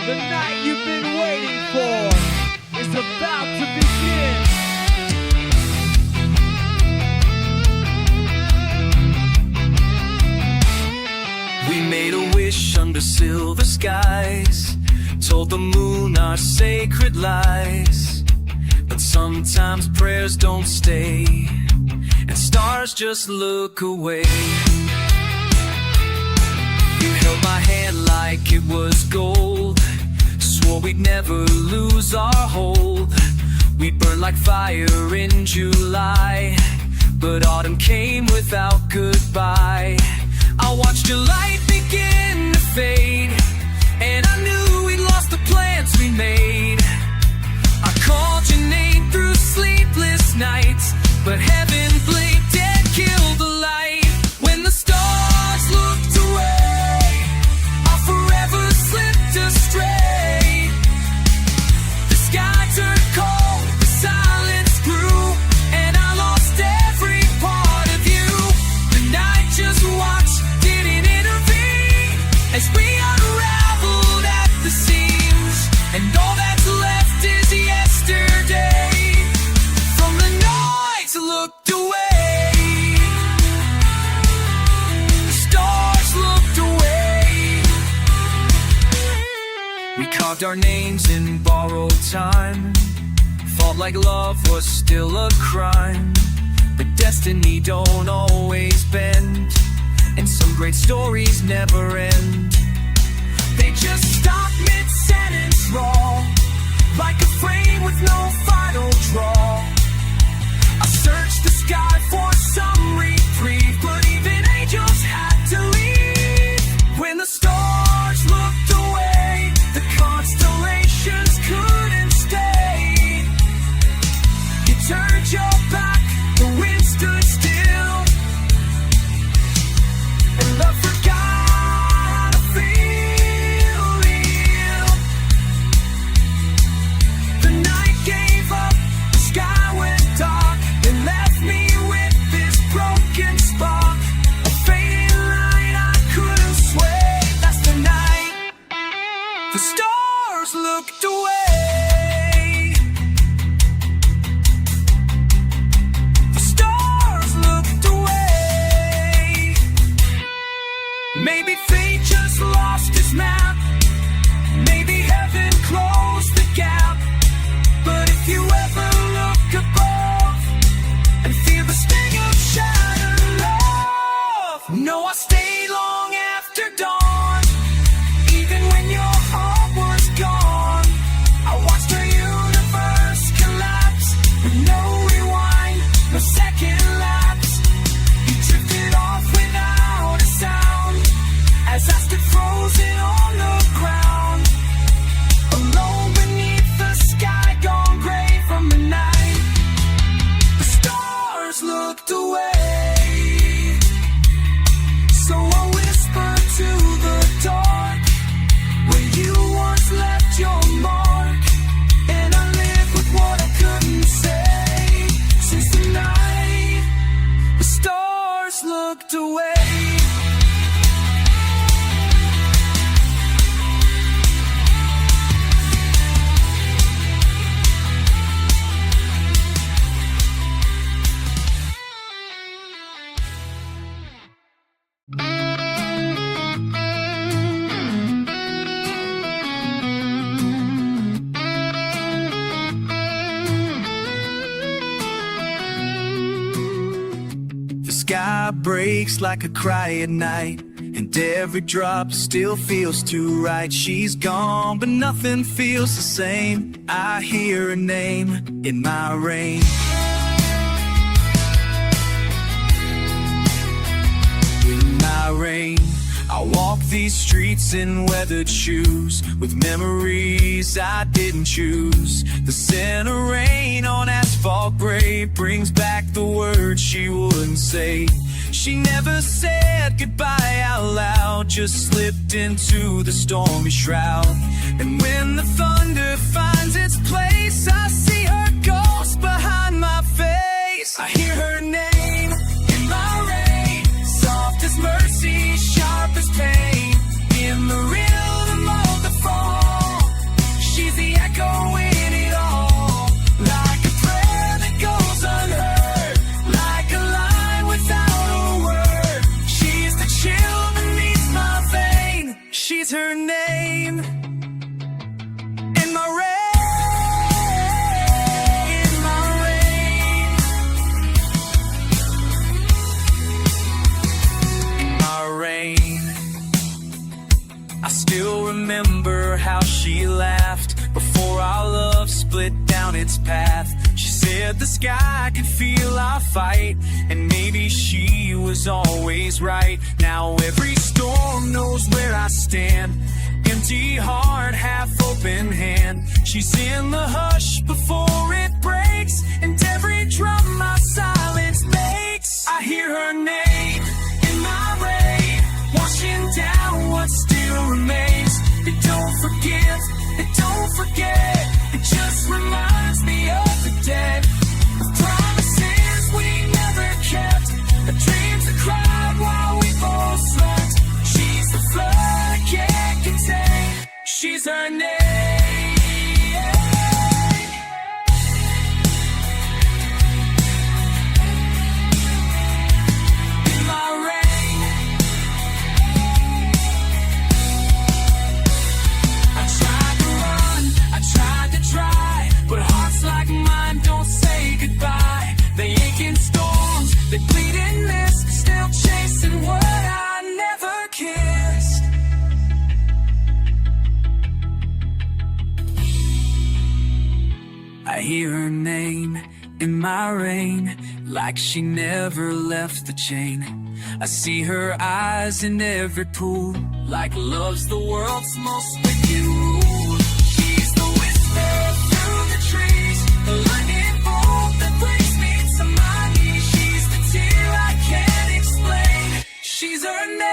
The night you've been waiting for is about to begin. We made a wish under silver skies, told the moon our sacred lies. But sometimes prayers don't stay, and stars just look away. You held my hand like it was gold, swore we'd never lose our hold. We'd burn like fire in July, but autumn came without goodbye. I watched your light begin to fade, and I knew we'd lost the plans we made. I called your name through sleepless nights, but heaven blinked and killed the light. When the stars looked away, I forever slipped astray. The sky turned cold, the silence grew, and I lost every part of you. The night just watched, didn't intervene, as we unraveled at the seams, and all that's left is yesterday. From the nights looked away, the stars looked away. We carved our names in borrowed time, fought like love was still a crime. But destiny don't always bend, and some great stories never end. They just stop mid-sentence raw, like a frame with no final draw. I searched the sky for some reprieve, but even angels had to leave. When the stars looked away, the constellations couldn't stay. You turned your back, the wind stood still, and love forgot how to feel real. The night gave up, the sky went dark, and left me with this broken spark. A fading light I couldn't sway. That's the night the stars looked away. The stars looked away. Maybe fate just lost its map, maybe heaven closed the gap. But if you ever look above and feel the sting of shattered love, know I stayed long after dawn, even when your heart was gone. I watched the universe collapse with no rewind, no second lapse. You drifted off without a sound, as I stood frozen on the ground, alone beneath the sky gone gray from the night. The stars looked away, so I whispered to the dark, where you once left your mark. And I lived with what I couldn't say. Since the night the stars looked away. The sky breaks like a cry at night, and every drop still feels too right. She's gone, but nothing feels the same. I hear her name in my rain. In my rain, I walk these streets in weathered shoes, with memories I didn't choose. The scent of rain on asphalt gray brings back the words she wouldn't say. She never said goodbye out loud, just slipped into the stormy shroud. And when the thunder finds its place, I see her ghost behind my face. I hear her name in my rain, soft as mercy, sharp as pain. In the rhythm of the fall, She's her name in my rain, in my rain, in my rain. I still remember how she laughed before our love split down its path. She said the sky could feel our fight, and maybe she was always right. Now every storm knows where I stand. Empty heart, half open hand. She's in the hush before it breaks, and every drum my silence makes. I hear her name in my rain, washing down what still remains. It don't forgive, it don't forget, it just reminds me of the dead, of promises we never kept, of dreams that cried while we both slept. She's the flood I can't contain, she's her name. In my rain, I tried to run, I tried to try, but hearts like mine don't say goodbye. They ache in storms, they bleed in mist, still chasing what I never kissed. I hear her name in my rain, like she never left the chain. I see her eyes in every pool, like love's the world's most wicked rule. She's the whisper through the trees, the lightning bolt that brings me to my knees. She's the tear I can't explain, she's her name.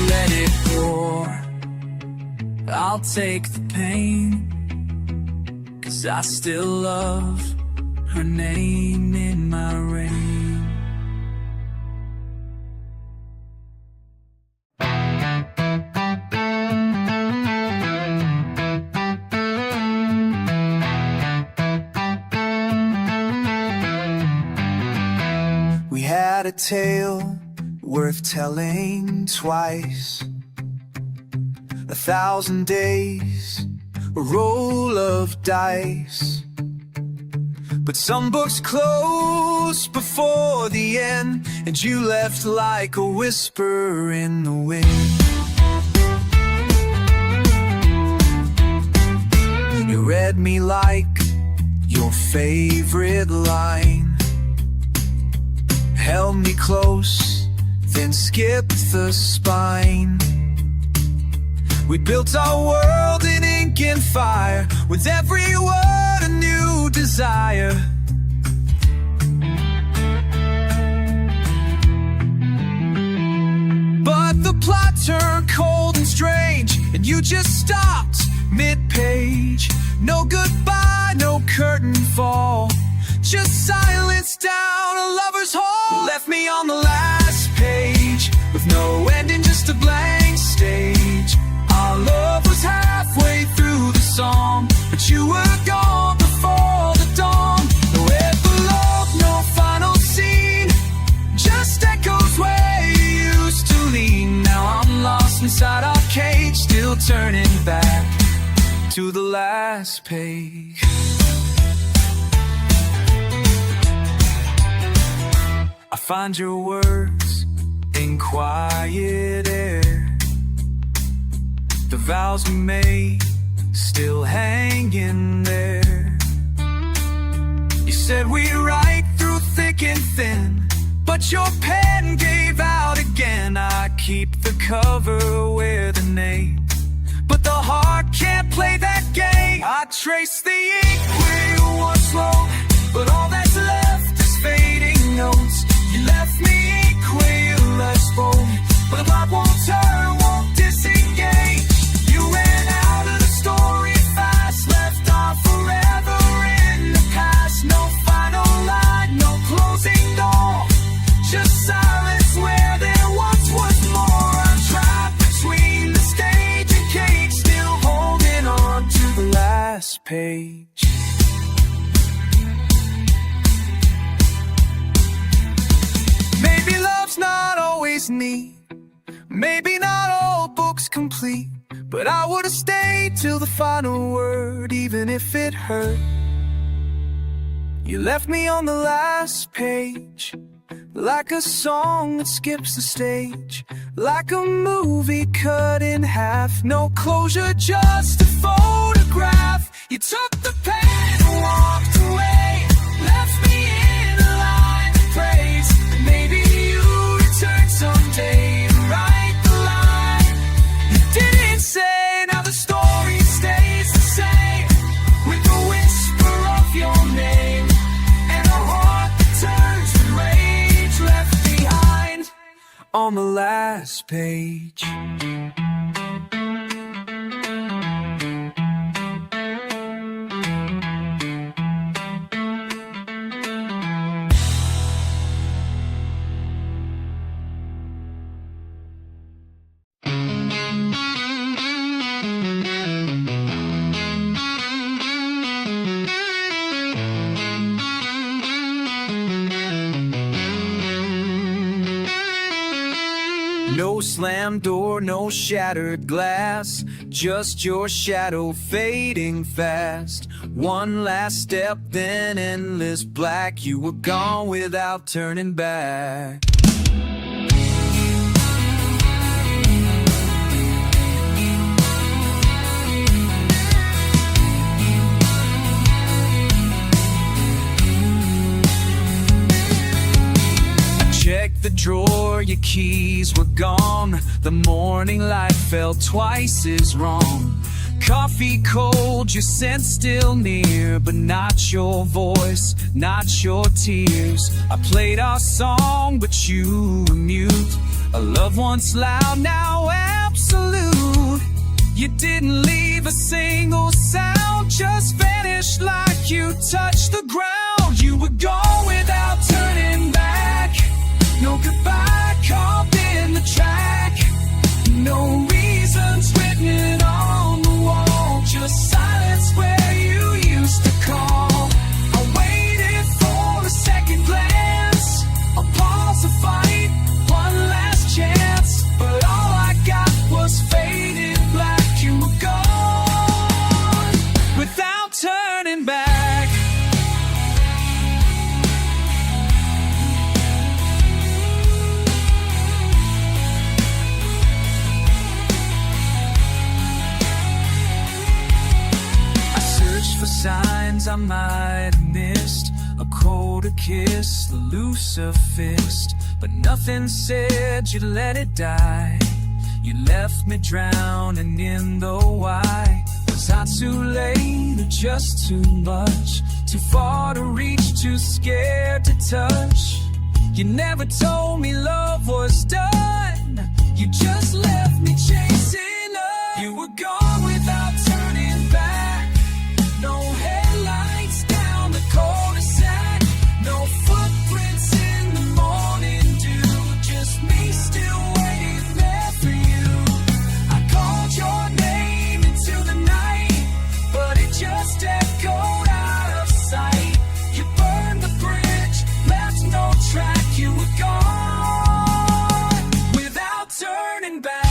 Let it pour, I'll take the pain, 'cause I still love her name in my rain. We had a tale worth telling twice, 1,000 days, a roll of dice. But some books close before the end, and you left like a whisper in the wind. You read me like your favorite line, held me close, then skipped the spine. We built our world in ink and fire, with every word a new desire. But the plot turned cold and strange, and you just stopped mid-page. No goodbye, no curtain fall, just silence down a lover's hall. Left me on the last page, with no ending, just a blank stage. Our love was halfway through the song, but you were gone before the dawn. No epilogue, no final scene, just echoes where you used to lean. Now I'm lost inside our cage, still turning back to the last page. I find your words in quiet air, the vows we made still hanging there. You said we'd ride through thick and thin, but your pen gave out again. I keep the cover with the name, but the heart can't play that game. I trace the ink where you once wrote, but all that's left is fading notes. You left me ink where you last spoke, but the clock won't turn, won't disengage. You ran out of the story fast, left on forever in the past. No final line, no closing door, just silence where there once was more. I'm trapped between the stage and cage, still holding on to the last page. Maybe love's not always neat, maybe not all books complete, but I would've stayed till the final word, even if it hurt. You left me on the last page, like a song that skips the stage, like a movie cut in half. No closure, just a photograph. You took the pen and walked away, left me in a line of praise. Maybe you return someday and write the line you didn't say. Now the story stays the same, with the whisper of your name and a heart that turns to rage, left behind on the last page. No slammed door, no shattered glass, just your shadow fading fast. One last step, then endless black. You were gone without turning back. Checked the drawer, your keys were gone. The morning light felt twice as wrong. Coffee cold, your scent still near, but not your voice, not your tears. I played our song, but you were mute. A love once loud, now absolute. You didn't leave a single sound, just vanished like you touched the ground. You were gone without turning back. No goodbye carved in the track, no reasons written on the wall, just silence where you used to call. I waited for a second glance, a pause to fight, one last chance, but all I got was faded black. You were gone without turning back. For signs I might have missed, a colder kiss, the looser fist, but nothing said you'd let it die. You left me drowning in the why. Was I too late or just too much? Too far to reach, too scared to touch. You never told me love was done, you just left me chasing up. You were gone without turning back. No headlights down the cul-de-sac, no footprints in the morning dew, just me still waiting there for you. I called your name into the night, but it just echoed out of sight. You burned the bridge, left no track. You were gone without turning back.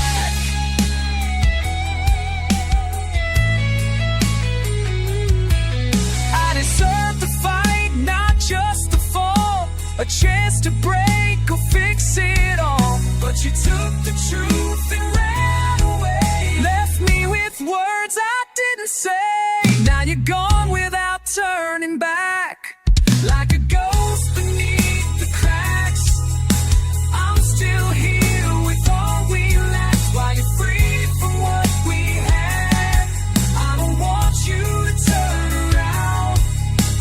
A chance to break or fix it all, but you took the truth and ran away. Left me with words I didn't say. Now you're gone without turning back, like a ghost beneath the cracks. I'm still here with all we lacked, while you're free from what we had. I don't want you to turn around,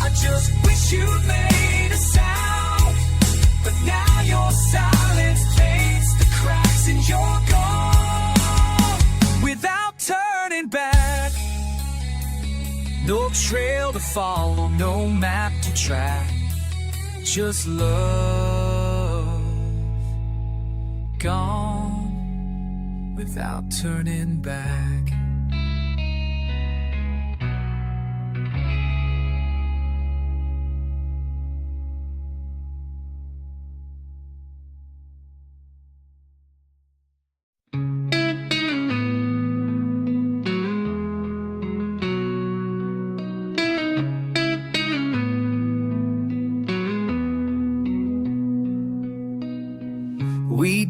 I just wish you'd made a sound. But now your silence paints the cracks and you're gone without turning back. No trail to follow, no map to track, just love gone without turning back.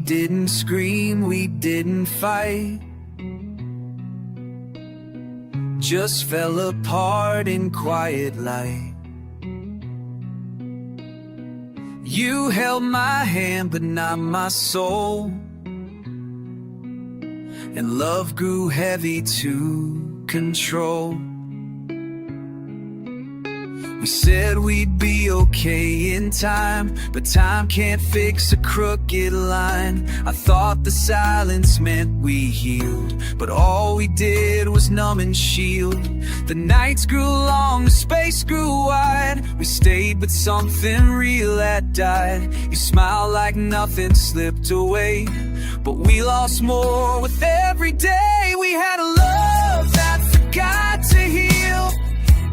didn't scream, we didn't fight. Just fell apart in quiet light. You held my hand but not my soul, and love grew heavy to control. We said we'd be okay in time, but time can't fix a crooked line. I thought the silence meant we healed, but all we did was numb and shield. The nights grew long, the space grew wide. We stayed, but something real had died. You smiled like nothing slipped away, but we lost more with every day. We had a love that forgot to heal,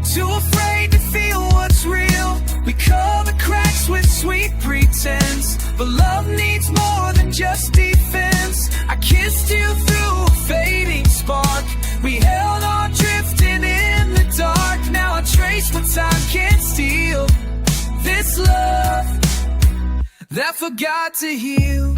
too afraid to feel what's real. We cover cracks with sweet pretense, but love needs more than just defense. I kissed you through a fading spark. We held on drifting in the dark. Now I trace what time can't steal. This love that forgot to heal.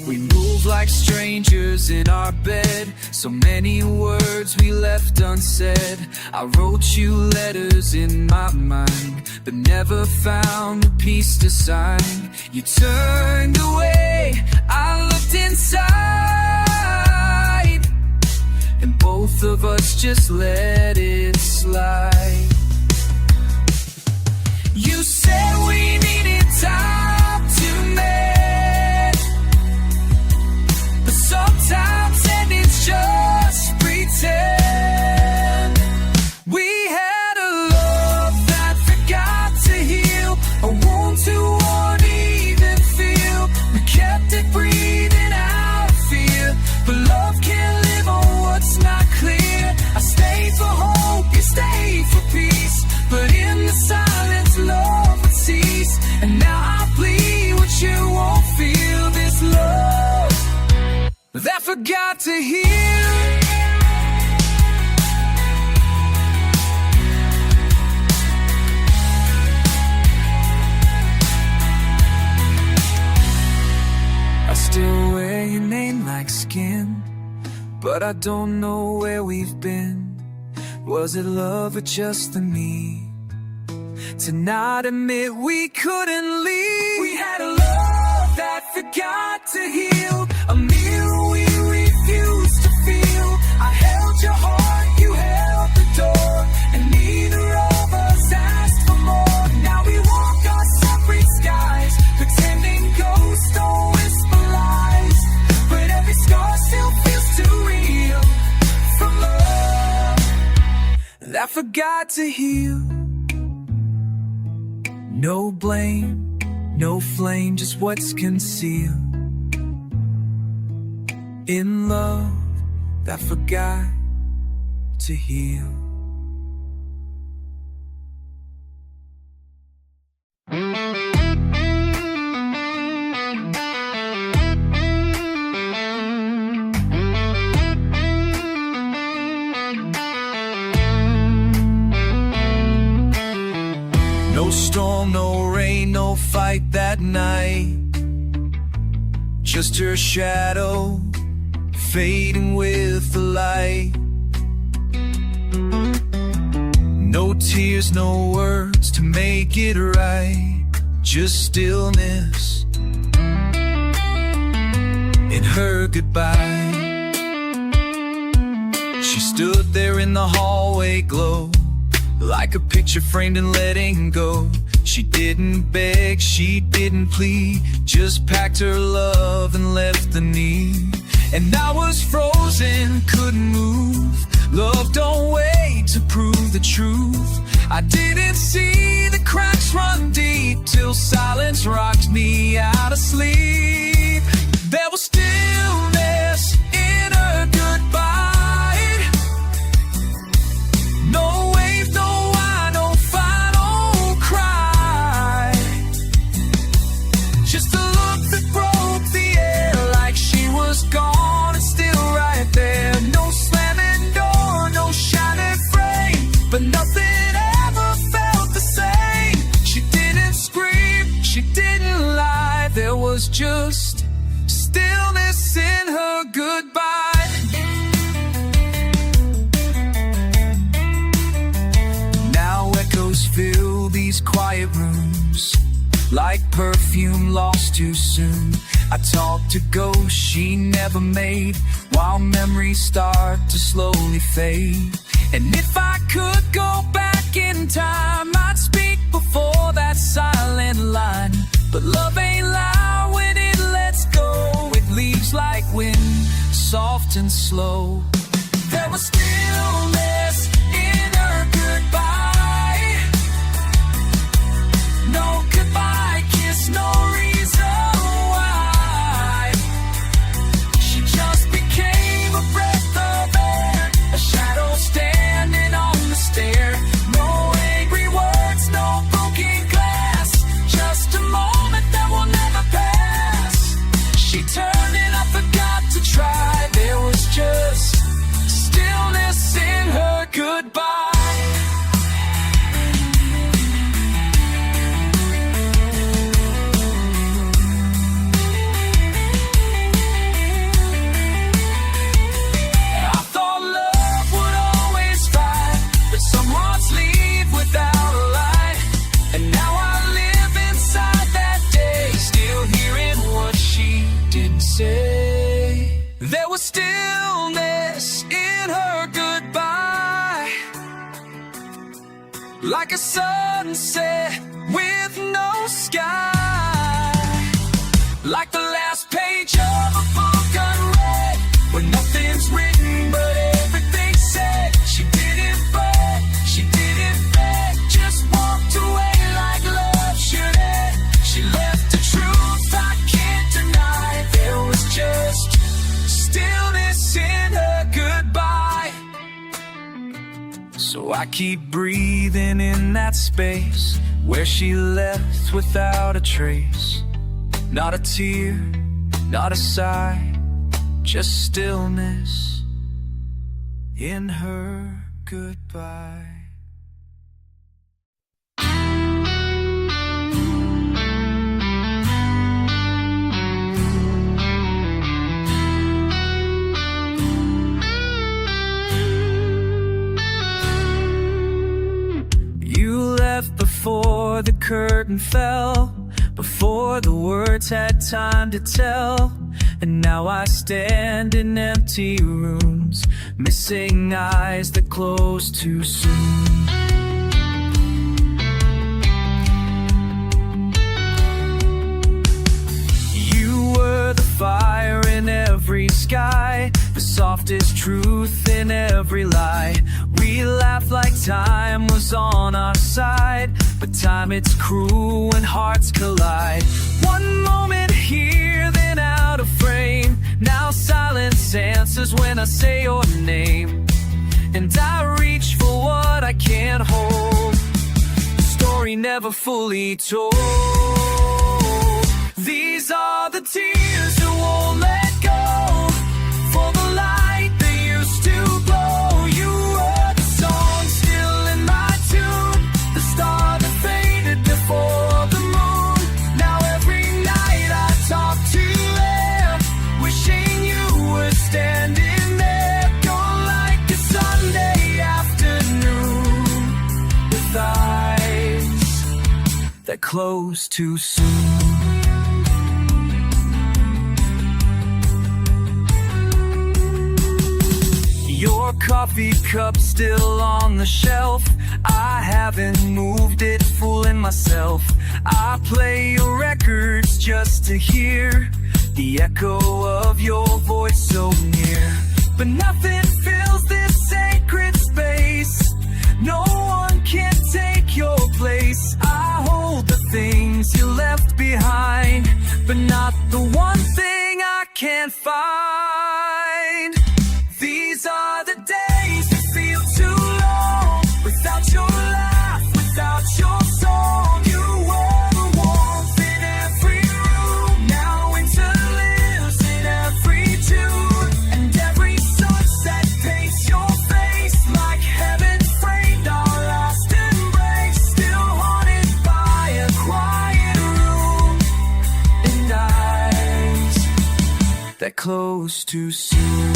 We moved like strangers in our bed, so many words we left unsaid. I wrote you letters in my mind, but never found a peace to sign. You turned away, I looked inside, and both of us just let it slide. You said we needed time to mend, but sometimes endings just pretend. We had a love that forgot to heal, a wound too worn to even feel. We kept it breathing out of fear, but love can't live on what's not clear. I stayed for hope, you stayed for peace, but in the silence love would cease. And now I plead what you won't feel. This love that forgot to heal. I still wear your name like skin, but I don't know where we've been. Was it love or just the need to not admit we couldn't leave? We had a love that forgot to heal, a mirror we refused to feel. I held your heart, you held the door, and neither of us asked for more. Now we walk our separate skies, pretending ghosts don't whisper lies, but every scar still feels too real from love that forgot to heal. No blame, no flame, just what's concealed in love that forgot to heal. No storm, no rain, no fight that night. Just her shadow fading with the light. No tears, no words to make it right. Just stillness in her goodbye. She stood there in the hallway glow, like a picture framed and letting go. She didn't beg, she didn't plead, just packed her love and left the need. And I was frozen, couldn't move. Love don't wait to prove the truth. I didn't see the cracks run deep till silence rocked me out of sleep. There was stillness in her goodbye. No wave, no why, no final cry. Just a look that broke the air, like she was gone and still right there. No slamming door, no shining frame, but nothing ever felt the same. She did like perfume lost too soon. I talk to ghosts she never made, while memories start to slowly fade. And if I could go back in time, I'd speak before that silent line. But love ain't loud when it lets go. It leaves like wind, soft and slow. There was stillness in her goodbye. No goodbye kiss, no reason why. She just became a breath of air, a shadow standing on the stair. No angry words, no broken glass, just a moment that will never pass. She turned and I forgot to try. There was just stillness in her goodbye. I thought love would always fight, but some hearts leave without a light. And now I live inside that day, still hearing what she didn't say. There was stillness in her goodbye, like a sunset with no sky, like the last page of a book unread, where nothing's written but everything's said. She didn't beg, she didn't beg, just walked away like love should end. She left the truth I can't deny. There was just stillness in her goodbye. So I keep breathing in that space where she left without a trace. Not a tear, not a sigh, just stillness in her goodbye. You left before the curtain fell, before the words had time to tell. And now I stand in empty rooms, missing eyes that close too soon. You were the fire in every sky, the softest truth in every lie. We laughed like time was on our side, but time it's cruel when hearts collide. One moment here, then out of frame. Now silence answers when I say your name. And I reach for what I can't hold, the story never fully told. These are the tears that won't let go, for the light that used to glow. You were the song still in my tune, the star that faded before the moon. Now every night I talk to them, wishing you were standing there. Gone like a Sunday afternoon, with eyes that close too soon. Your coffee cup still on the shelf, I haven't moved it, fooling myself. I play your records just to hear the echo of your voice so near. But nothing fills this sacred space, no one can take your place. I hold the things you left behind, but not the one thing I can't find. These are the days that feel too long, without your laugh, without your song. You were the warmth in every room, now winter lives in every tune. And every sunset paints your face like heaven framed our last embrace. Still haunted by a quiet room and eyes that close too soon.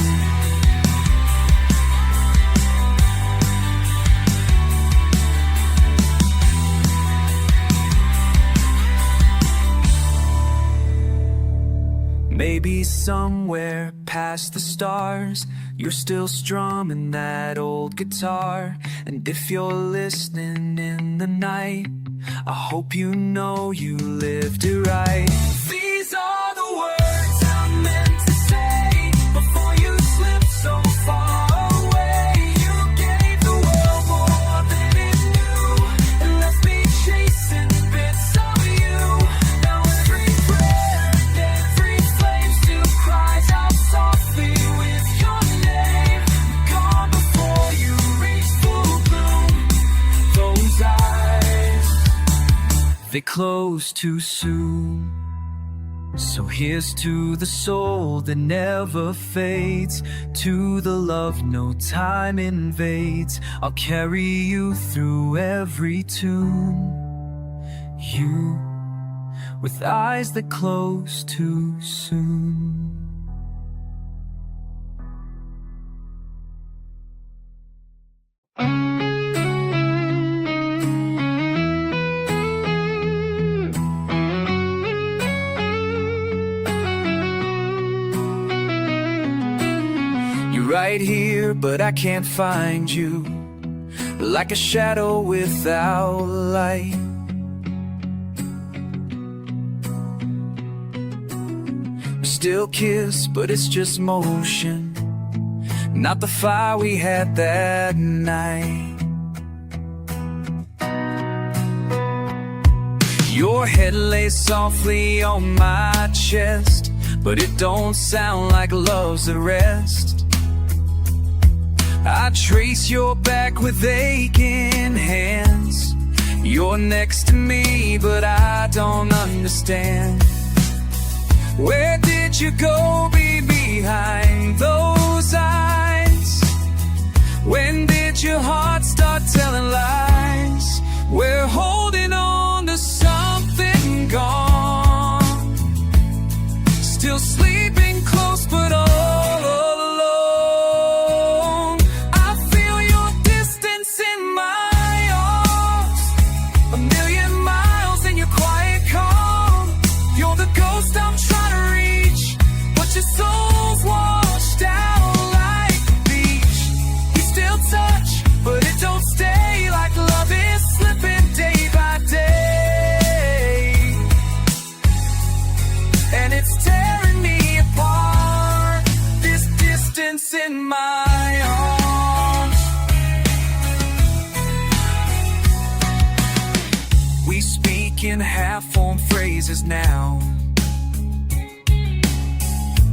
somewhere past the stars, you're still strumming that old guitar. And if you're listening in the night, I hope you know you lived it right. These are the words I meant to say before you slipped so far away. You gave the world more than it knew and left me chasing bits of you. Now every prayer and every flame still cries out softly with your name. Gone before you reach full bloom. Those eyes, they close too soon. So here's to the soul that never fades, to the love no time invades. I'll carry you through every tune. You, with eyes that close too soon. Right here, but I can't find you, like a shadow without light. We still kiss, but it's just motion, not the fire we had that night. Your head lays softly on my chest, but it don't sound like love's arrest. I trace your back with aching hands. You're next to me, but I don't understand. Where did you go behind those eyes? When did your heart start telling lies? We're holding on to something gone, still sleeping close but all alone. I'm trying to reach, but your soul's washed out like the beach. We still touch, but it don't stay, like love is slipping day by day. And it's tearing me apart, this distance in my arms. We speak in half-formed phrases now,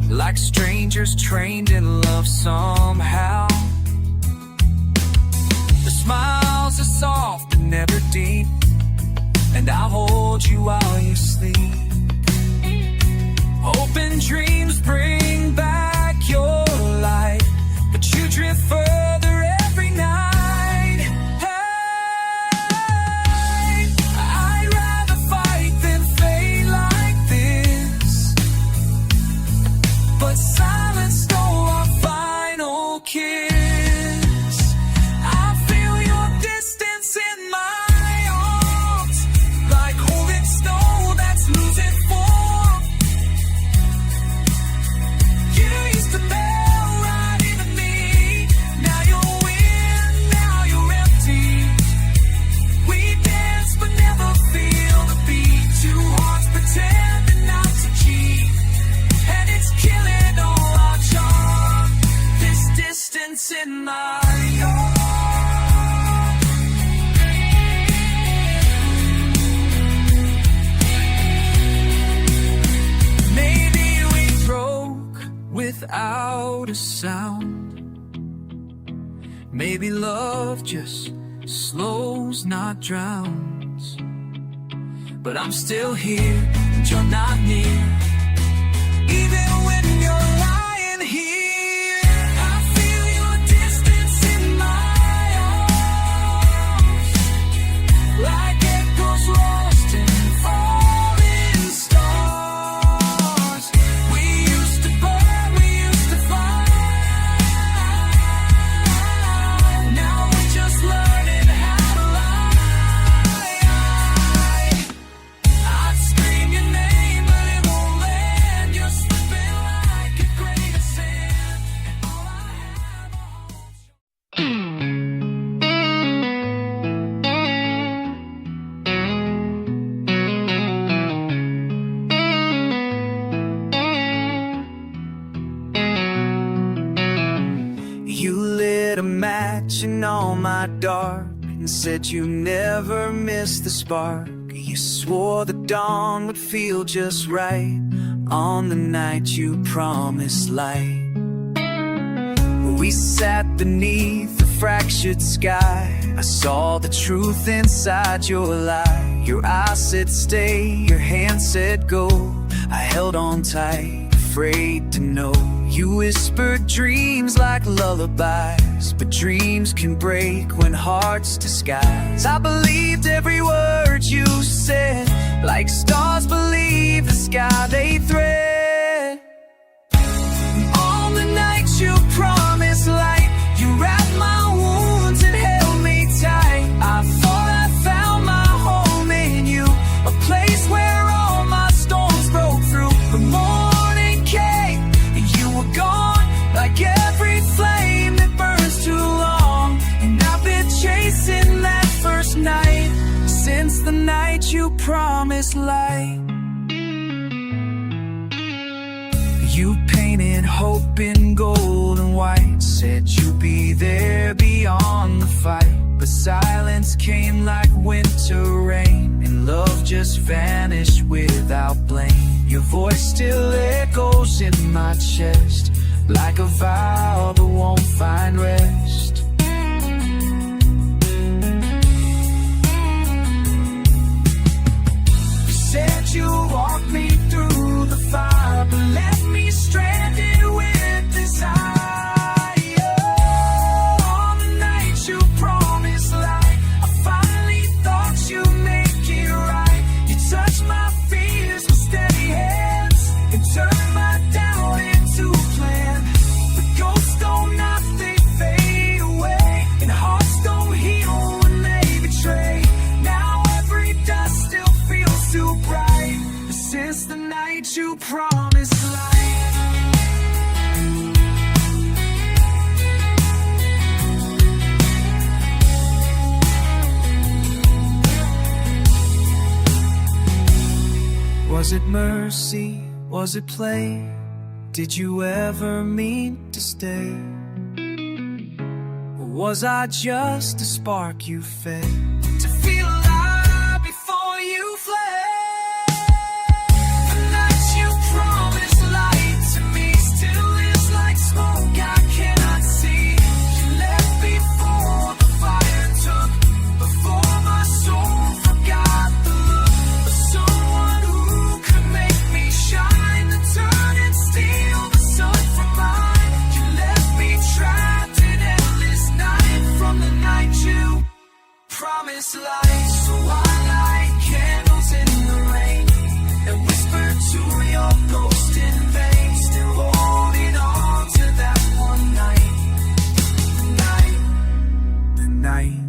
like strangers trained in love somehow. The smiles are soft and never deep, and I'll hold you while you sleep. Hope and dreams bring back your light, but you drift further every night. Hey, I'd rather fight than fade like this, but silence stole our final kiss. I feel your distance in my arms, like holding snow that's losing form. You used to melt right into me. Now you're in, now you're empty. We dance but never feel the beat. Two hearts pretending not to cheat, and it's killing all our charm, this distance in my arms. Maybe we broke without a sound. Maybe love just slows, not drowns. But I'm still here and you're not near. Even when you're lying here, I feel your distance in my arms, like echoes lost in falling stars. We used to burn, we used to fly. Now we're just learning how to lie. I'd scream your name, but it won't land. You're slipping like lit a match in all my dark and said you never miss the spark. You swore the dawn would feel just right on the night you promised light. We sat beneath the fractured sky. I saw the truth inside your lie. Your eyes said stay, your hand said go. I held on tight, afraid to know. You whispered dreams like lullabies, but dreams can break when hearts disguise. I believed every word you said, like stars believe the sky they thread. On the night you promised light, you wrapped my wounds and held me tight. I thought I found my home in you, a place where all my storms broke through. The morning came and you were gone, like every flame that burns too long. And I've been chasing that first night since the night you promised light. You painted hope in gold and white, said you'd be there beyond the fight. But silence came like winter rain, and love just vanished without blame. Your voice still echoes in my chest, like a vow that won't find rest. You said you'd walk me through the fire, but left me stranded with desire. On the night you promised light, I finally thought you'd make it right. You touched my fears with steady hands and turned my doubt into a plan. But ghosts don't knock, they fade away, and hearts don't heal when they betray. Now every dust still feels too bright since the night you promised light. Was it mercy? Was it play? Did you ever mean to stay? Or was I just a spark you fed to feel alive before you fled? The night you promised light to me still is like smoke I cannot see. You left before the fire took, before my soul forgot the look of someone who could make me shine, to turn and steal the sun from mine. You left me trapped in endless night from the night you promised light. So I light candles in the rain and whisper to your ghost in vain, still holding on to that one night. The night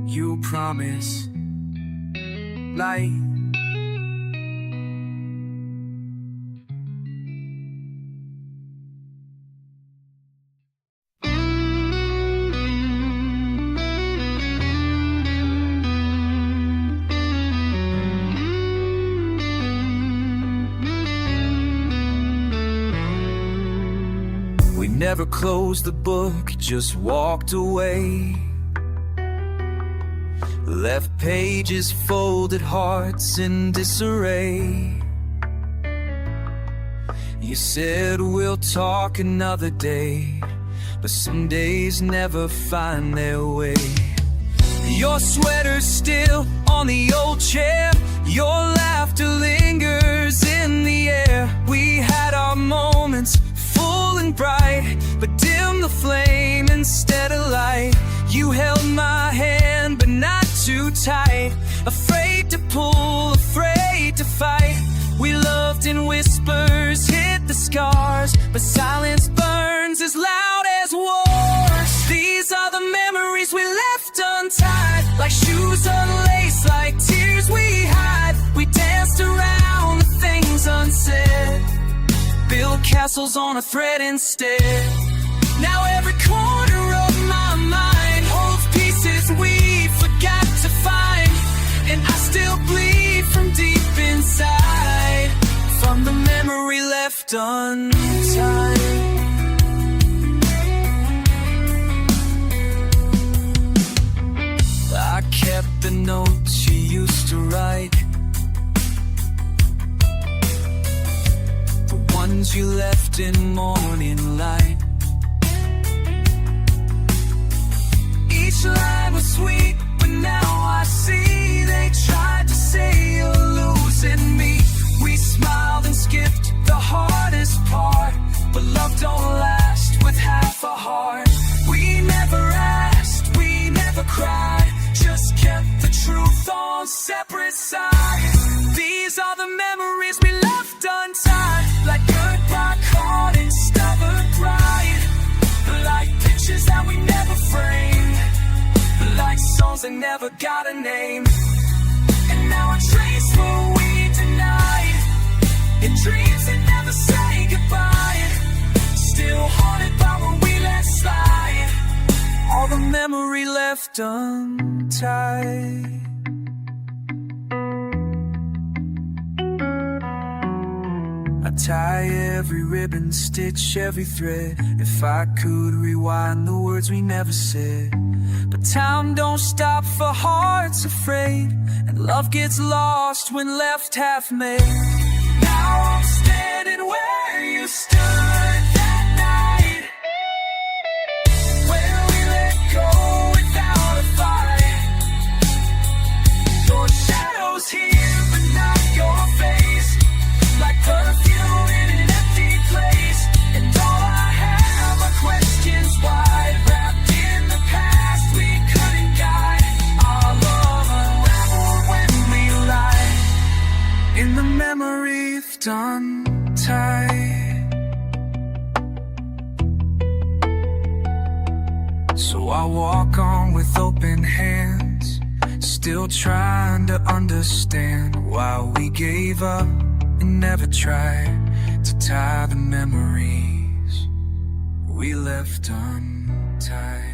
you promised light. We never closed the book, just walked away. Left pages, folded hearts in disarray. You said we'll talk another day, but some days never find their way. Your sweater's still on the old chair, your laughter lingers in the air. We had our moments full and bright, but dim the flame instead of light. You held my hand, but not too tight. Afraid to pull, afraid to fight. We loved in whispers, hid the scars, but silence burns as loud as wars. These are the memories we left untied, like shoes unlaced, like tears we hide. We danced around the things unsaid, build castles on a thread instead. Now every corner of my mind holds pieces we forgot to find, and I still bleed from deep inside, from the memory left untied. pictures that we never framed, like songs that never got a name. And now our dreams for we denied, in dreams that never say goodbye, still haunted by when we let slide all the memory left untied. I tie every ribbon, stitch every thread. If I could rewind the words we never said. But time don't stop for hearts afraid, and love gets lost when left half made. Now I'm standing where you stood that night, where we let go without a fight. Your shadow's here but not your face, like perfume in an empty place. And all I have are questions why, wrapped in the past we couldn't guide. Our love unraveled when we lied in the memory of Untied. So I walk on with open hands, still trying to understand why we gave up and never tried to tie the memories we left untied.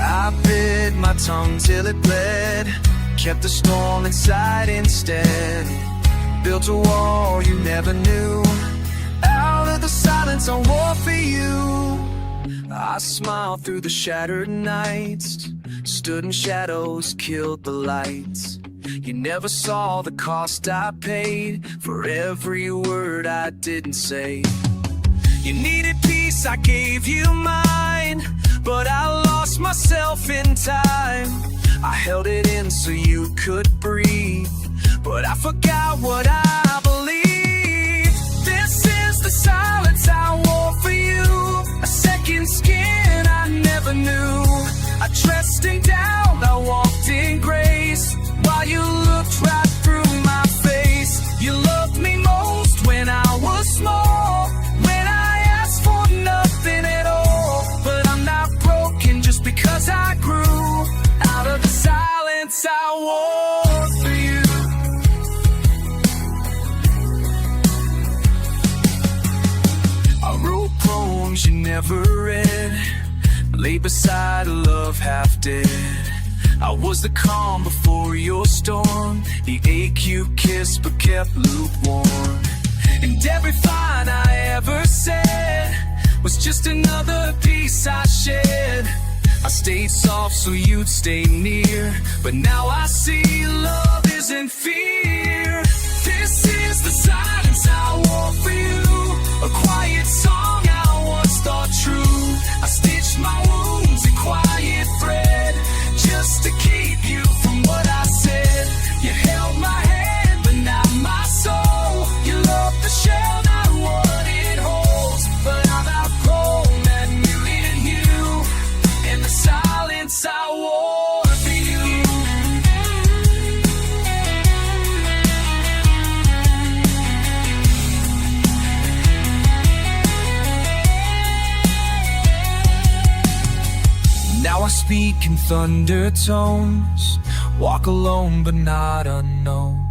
I bit my tongue till it bled, kept the storm inside instead. Built a wall you never knew, out of the silence I wore for you. I smiled through the shattered nights, stood in shadows, killed the lights. You never saw the cost I paid for every word I didn't say. You needed peace, I gave you mine, but I lost myself in time. I held it in so you could breathe, but I forgot what I believed. This is the silence I wore for you, a second skin I never knew. I dressed in doubt, I walked in grace, while you looked right through my face. You loved me most when I was small, when I asked for nothing at all. But I'm not broken just because I grew out of the silence I wore for you. I wrote poems you never read, lay beside a love half dead. I was the calm before your storm, the ache you kissed but kept lukewarm. And every line I ever said was just another piece I shed. I stayed soft so you'd stay near, but now I see love isn't fear. This is the silence I wore for you, a quiet song I once thought true. I stitched my wounds in quiet thread, just to keep you from what I said. You held my hand but not my soul. You loved the shell, not what it holds. But I'm outgrown that muted you, and the silence I wore for you. Now I speak in thunder tones, walk alone but not unknown.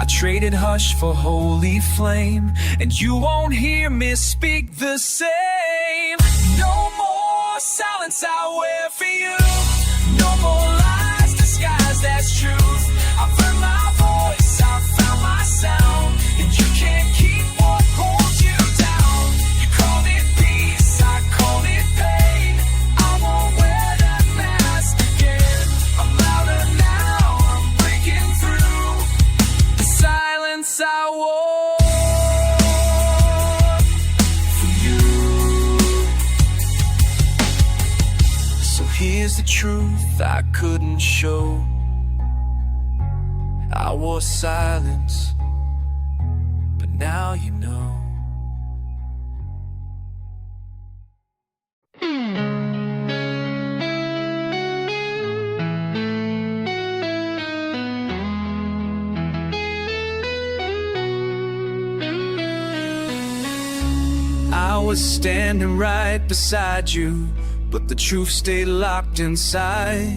I traded hush for holy flame, and you won't hear me speak the same. No more silence I wear for you, no more lies disguised as truth. I've heard my voice, I've found my sound, and you can't keep what holds you down. You called it peace, I called it pain. I won't wear that mask again. I'm louder now, I'm breaking through the silence I wore for you. So here's the truth I couldn't show. I wore silence, but now you know. was standing right beside you, but the truth stayed locked inside.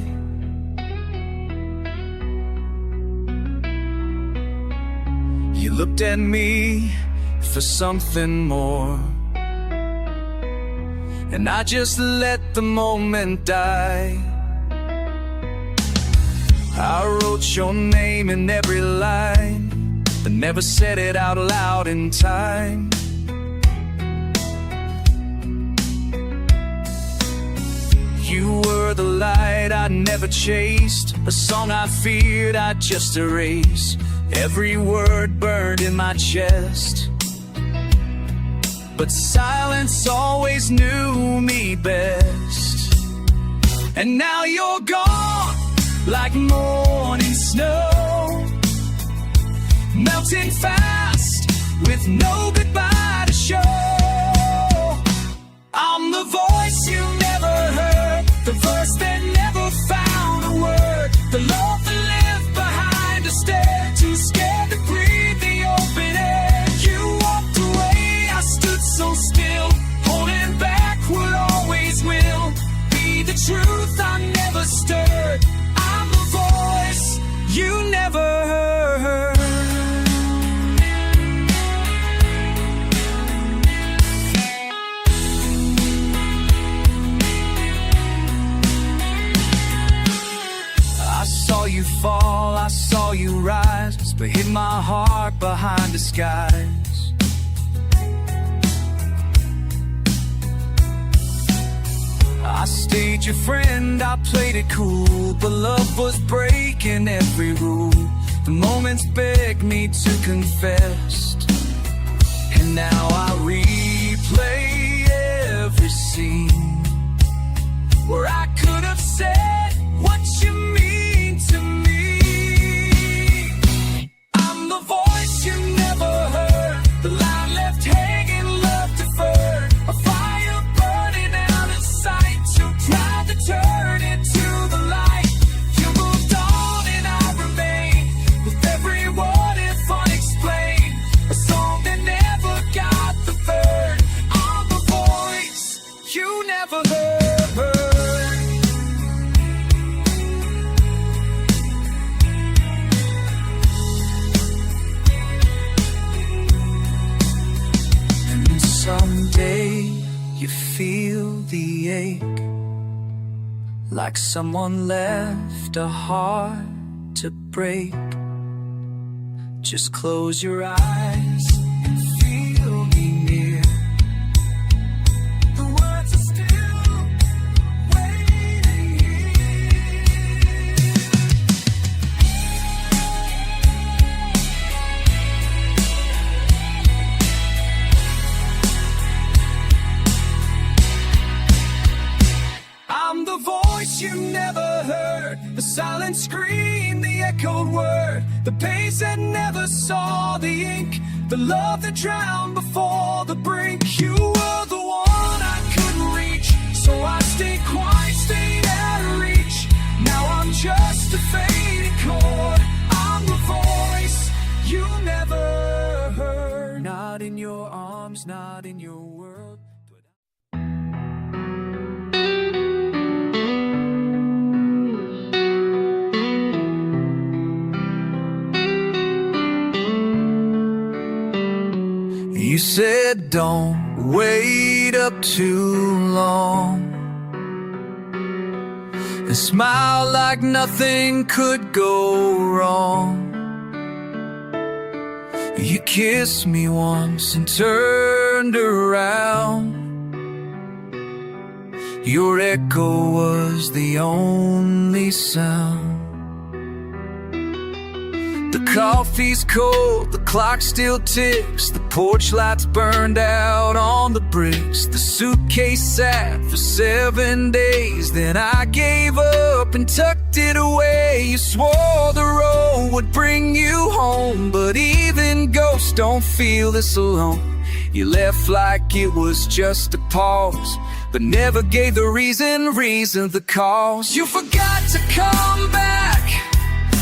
You looked at me for something more, and I just let the moment die. I wrote your name in every line, but never said it out loud in time. You were the light I never chased, a song I feared I'd just erase. Every word burned in my chest, but silence always knew me best. And now you're gone, like morning snow, melting fast with no goodbye to show. I'm the voice you never heard, the verse that never found a word, the love that lived behind a stare, too scared to breathe the open air. You walked away, I stood so still, holding back what always will be the truth I never stirred. I'm the voice you never heard. I saw you fall, I saw you rise, but hid my heart behind the skies. I stayed your friend, I played it cool, but love was breaking every rule. The moments begged me to confess, and now I replay every scene where I could have said what you mean to me. I'm the voice you never heard, the line left hanging, love deferred, a fire burning out of sight, too proud to turn into the light. You moved on and I remain with every what if unexplained, a song that never got the third. I'm the voice you never heard. Someday you feel the ache, like someone left a heart to break. Just close your eyes and feel me near. The words are still waiting here. I'm the voice you never heard, the silent scream, the echoed word, the pace that never saw the ink, the love that drowned before the brink. You were the one I couldn't reach, so I stayed quiet, stayed out of reach. Now I'm just a faded chord. I'm the voice you never heard. Not in your arms, not in your world. You said don't wait up too long, and smile like nothing could go wrong. You kissed me once and turned around. Your echo was the only sound. The coffee's cold, the clock still ticks, the porch lights burned out on the bricks. The suitcase sat for 7 days, then I gave up and tucked it away. You swore the road would bring you home, but even ghosts don't feel this alone. You left like it was just a pause, but never gave the reason the cause. You forgot to come back,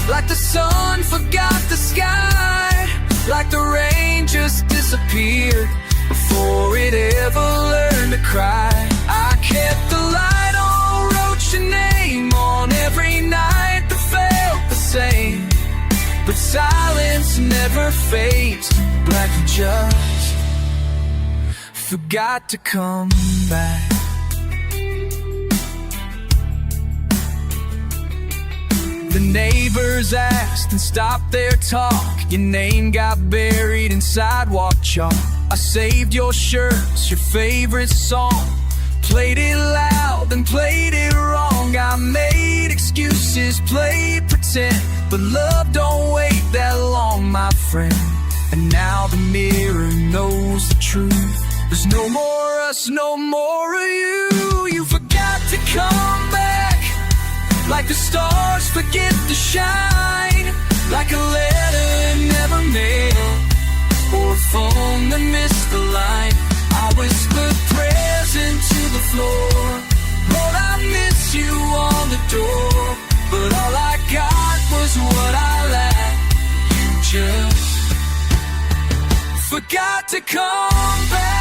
like the sun forgot the sky, like the rain just disappeared. before it ever learned to cry. I kept the light on, wrote your name on every night that felt the same. But silence never fades, black and just forgot to come back. The neighbors asked and stopped their talk. Your name got buried in sidewalk chalk. I saved your shirts, your favorite song, played it loud and played it wrong. I made excuses, played pretend, but love don't wait that long, my friend. And now the mirror knows the truth. There's no more us, no more of you. You forgot to come back, like the stars forget to shine, like a letter never mailed, or a phone that missed the line. I whispered prayers into the floor, Lord, I miss you on the door. But all I got was what I lacked. You just forgot to come back.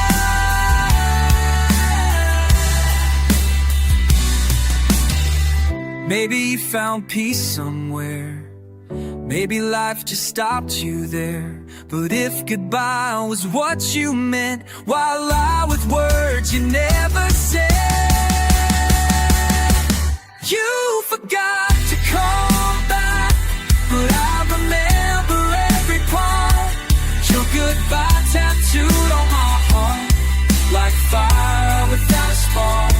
Maybe you found peace somewhere, maybe life just stopped you there. But if goodbye was what you meant, why lie with words you never said? You forgot to come back, but I remember every part. Your goodbye tattooed on my heart, like fire without a spark.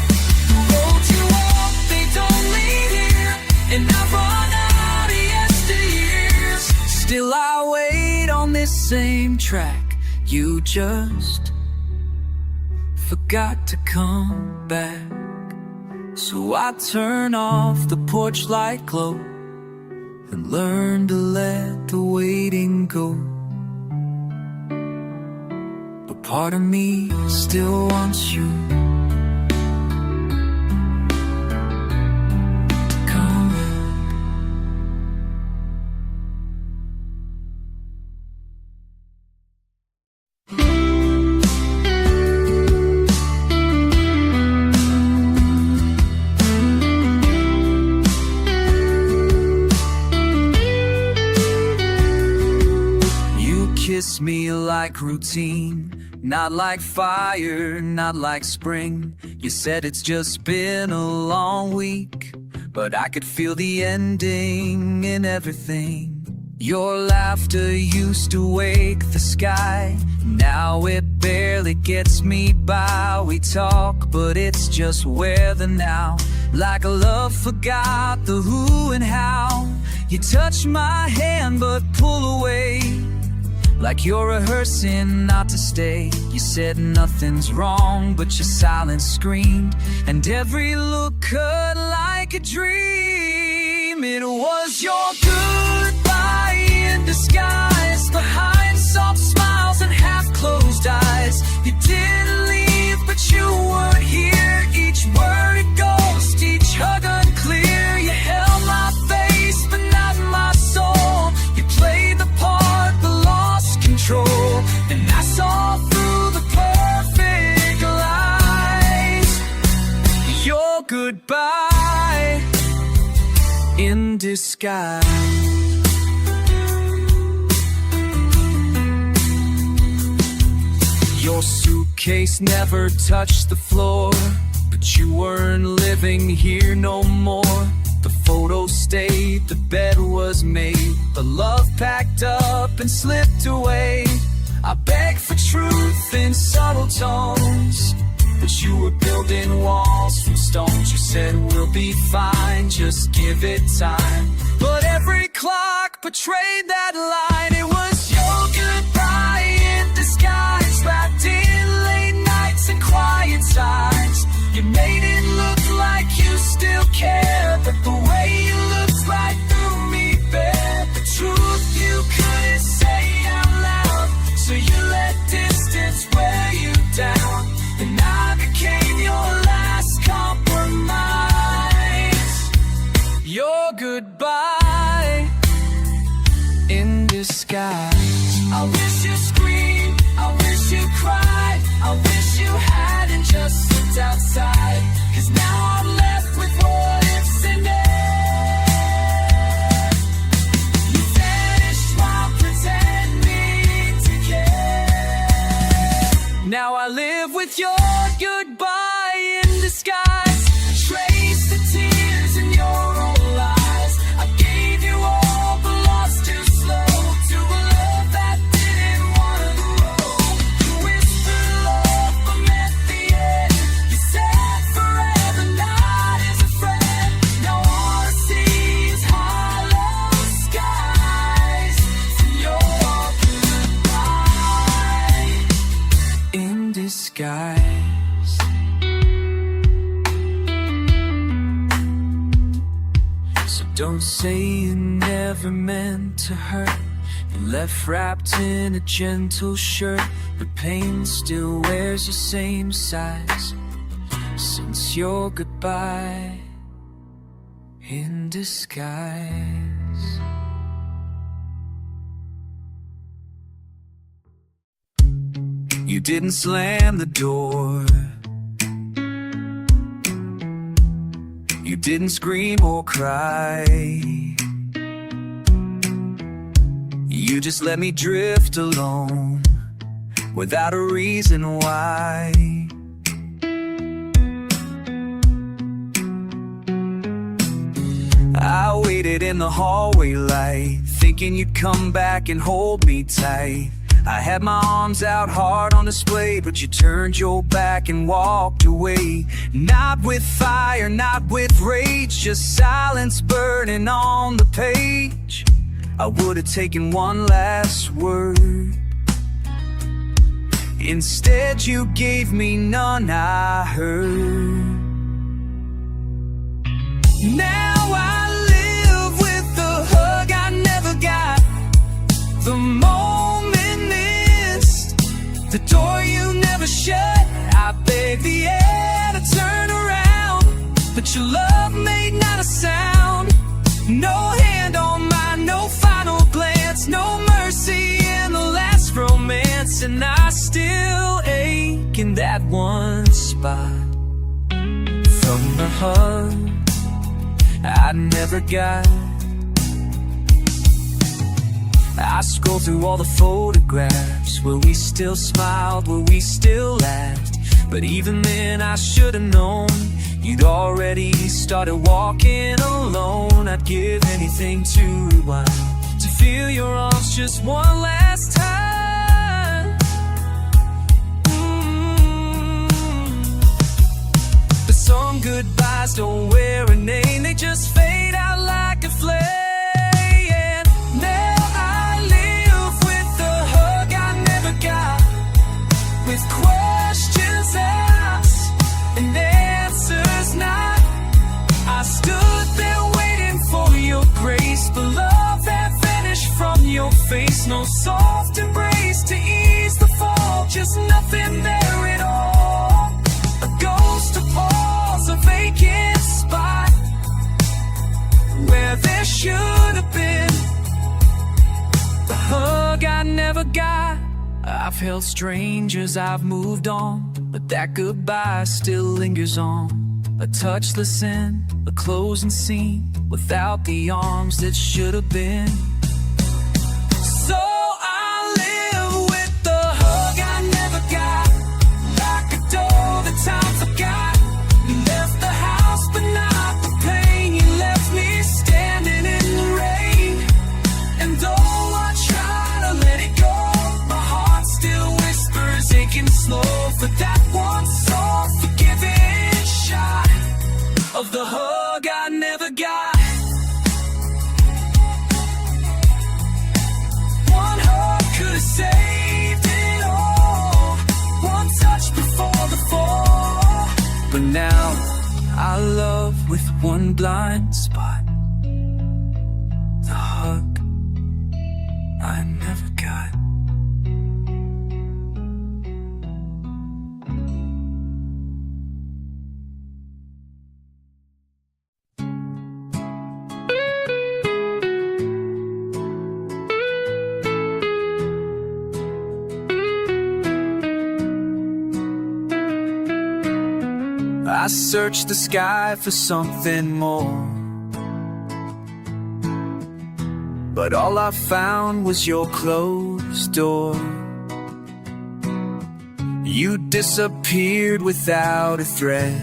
The roads you walk, they don't lead here, and I've run out of yesteryears. Still I wait on this same track. You just forgot to come back. So I turn off the porch light glow and learn to let the waiting go. But part of me still wants you to come back. Kiss me like routine, not like fire, not like spring. You said it's just been a long week, but I could feel the ending in everything. Your laughter used to wake the sky, now it barely gets me by. We talk, but it's just weather now, like a love forgot the who and how. You touch my hand but pull away, like you're rehearsing not to stay. You said nothing's wrong, but your silence screamed, and every look cut like a dream. It was your goodbye in disguise, behind soft smiles and half-closed eyes. You didn't leave, but you weren't here. Each word a ghost, each hug unclear. You held my face, but not my soul. You played the part, but lost control. And I saw through the perfect lies. Your goodbye in disguise. Your suitcase never touched the floor, but you weren't living here no more. The photo stayed, the bed was made, the love packed up and slipped away. I begged for truth in subtle tones, but you were building walls from stones. You said we'll be fine, just give it time. But every clock betrayed that line. It was your goodbye in disguise, wrapped in late nights and quiet sighs. You made it look like you still cared, but the way you looked right through me bare. The truth you couldn't say out loud, so you let distance wear you down. And I became your last compromise. Your goodbye in disguise. I wish you screamed, I wish you cried, Don't say you never meant to hurt. You left wrapped in a gentle shirt, but pain still wears your same size since your goodbye in disguise. You didn't slam the door, you didn't scream or cry. You just let me drift alone without a reason why. I waited in the hallway light, thinking you'd come back and hold me tight. I had my arms out hard on display, but you turned your back and walked away. Not with fire, not with rage, just silence burning on the page. I would have taken one last word. Instead you gave me none, I heard. Now I live with the hug I never got, the moment missed, the door you never shut. I begged the air to turn around, but your love made not a sound. No hand on mine, no final glance, no mercy in the last romance. And I still ache in that one spot from the hug I never got. I scroll through all the photographs where we still smiled, where we still laughed. But even then I should've known you'd already started walking alone. I'd give anything to rewind, to feel your arms just one last time. But some goodbyes don't wear a name, they just fade out like a flame. And now I live with the hug I never got, with questions asked and answers not. I stood there waiting for your grace, but love had vanished from your face. No soft embrace to ease the fall, just nothing there at all. A ghost, a pause, a vacant spot where there should have been the hug I never got. I've held strangers, I've moved on, but that goodbye still lingers on. A touchless end, a closing scene, without the arms that should have been. So I live with the hug I never got, like a door that time forgot. You left the house but not the pain, you left me standing in the rain. And though I try to let it go, my heart still whispers aching slow for that one soft forgiving shot of the hug I never got. One hug could have saved it all, one touch before the fall. But now I love with one blind spot, the hug I never got. I searched the sky for something more, but all I found was your closed door. You disappeared without a thread,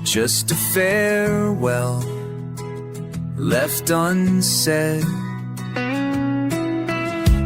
just a farewell left unsaid.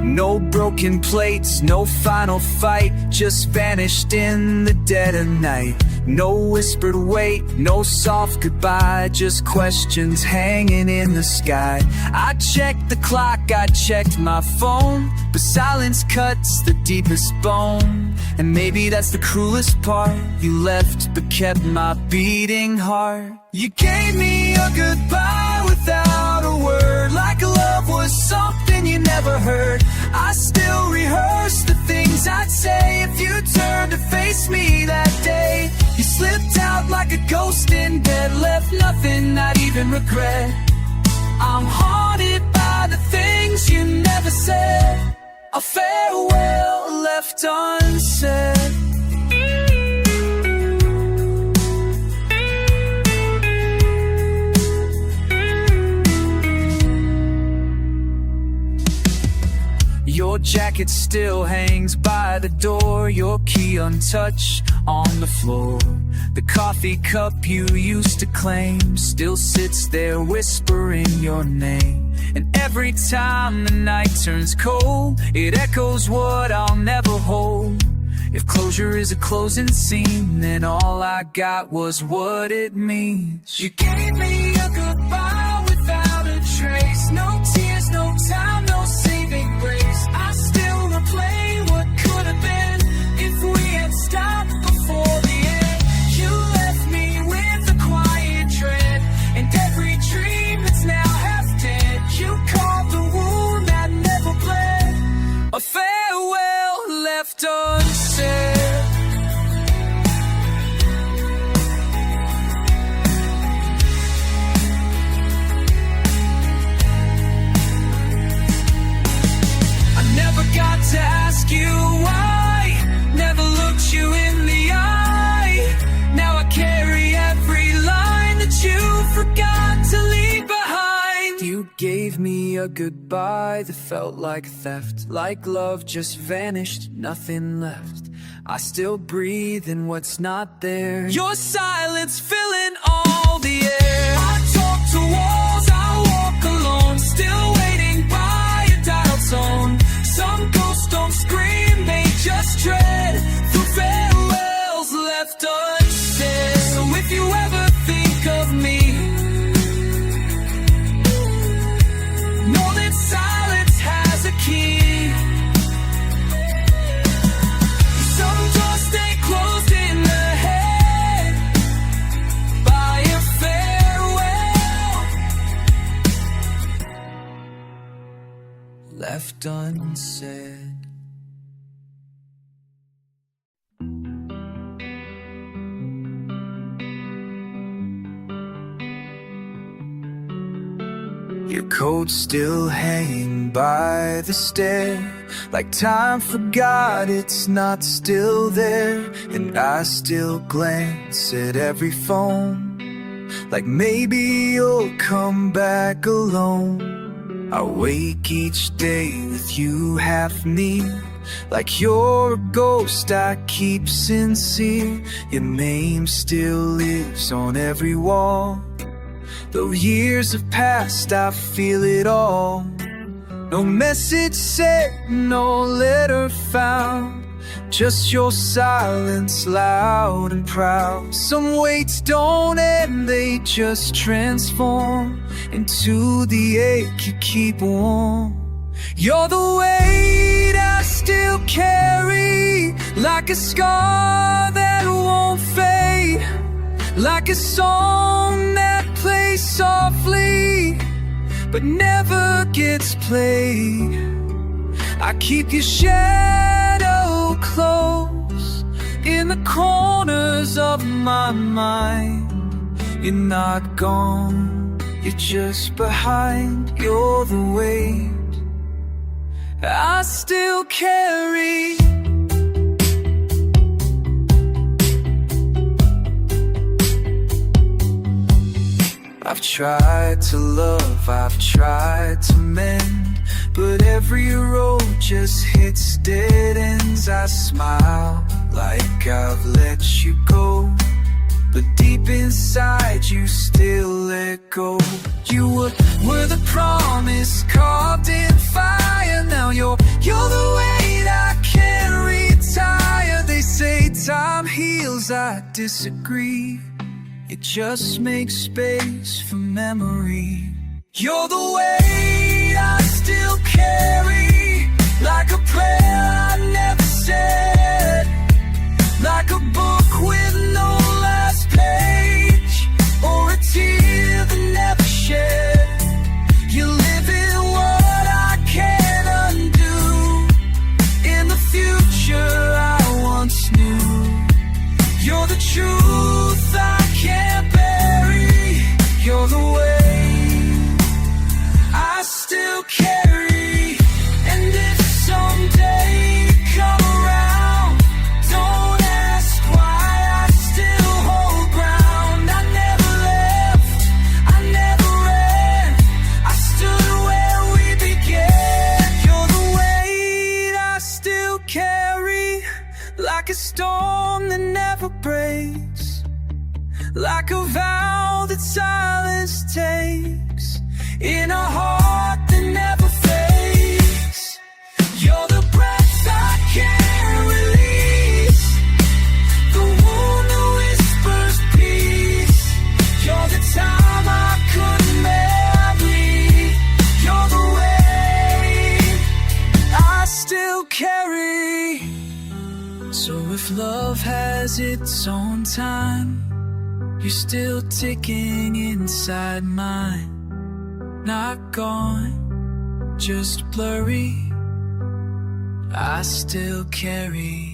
No broken plates, no final fight, just vanished in the dead of night. No whispered wait, no soft goodbye, just questions hanging in the sky. I checked the clock, I checked my phone, but silence cuts the deepest bone. And maybe that's the cruelest part, you left but kept my beating heart. You gave me a goodbye without a word, like love was something you never heard. I still rehearse the things I'd say if you turned to face me that day. You slipped out like a ghost in bed, left nothing, not even regret. I'm haunted by the things you never said, a farewell left unsaid. Your jacket still hangs by the door, your key untouched on the floor. The coffee cup you used to claim still sits there whispering your name. And every time the night turns cold, it echoes what I'll never hold. If closure is a closing scene, then all I got was what it means. You gave me a goodbye without a trace, no tears, no time, no saving grace. I still replay what could have been if we had stopped before the end. You left me with a quiet dread, and every dream that's now half dead. You caught the wound that never bled, a farewell left unsaid. Got to ask you why, never looked you in the eye. Now I carry every line that you forgot to leave behind. You gave me a goodbye that felt like theft, like love just vanished, nothing left. I still breathe in what's not there, your silence filling all the air. I talk to walls, I walk alone, still waiting by a dial tone. Some ghosts don't scream, they just tread through farewells left unsaid. So if you ever think of me, know that silence has a key. Some doors stay closed in the head by a farewell left unsaid. Your coat still hanging by the stair, like time forgot it's not still there. And I still glance at every phone, like maybe you'll come back alone. I wake each day with you half near, like you're a ghost I keep sincere. Your name still lives on every wall. Though years have passed, I feel it all. No message sent, no letter found, just your silence loud and proud. Some weights don't end, they just transform into the ache you keep warm. You're the weight I still carry, like a scar that won't fade, like a song that plays softly but never gets played. I keep your shadow close in the corners of my mind. You're not gone, you're just behind. You're the weight I still carry. I've tried to love, I've tried to mend, but every road just hits dead ends. I smile like I've let you go, but deep inside you still let go. You were the promise carved in fire. Now you're the weight I can't retire. They say time heals, I disagree. It just makes space for memory. You're the weight I still carry, like a prayer I never said, like a book with no last page, or a tear that never shed. You live in what I can't undo, in the future I once knew. You're the truth I can't bury. You're the weight I still carry. And if someday you come around, don't ask why I still hold ground. I never left, I never ran, I stood where we began. You're the weight I still carry, like a storm that never breaks, like a vow that silence takes, in a heart that never fades. You're the breath I can't release, the wound that whispers peace. You're the time I couldn't marry. You're the weight I still carry. So if love has its own time, you're still ticking inside mine. Not gone, just blurry, I still carry.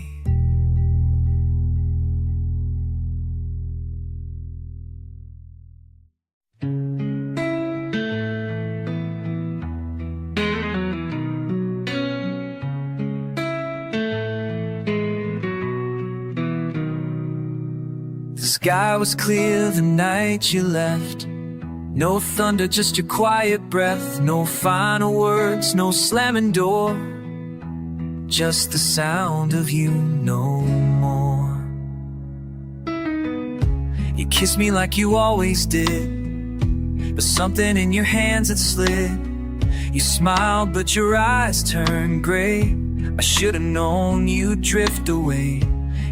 The sky was clear the night you left. No thunder, just your quiet breath. No final words, no slamming door, just the sound of you no more. You kissed me like you always did, but something in your hands had slid. You smiled, but your eyes turned gray. I should've known you'd drift away.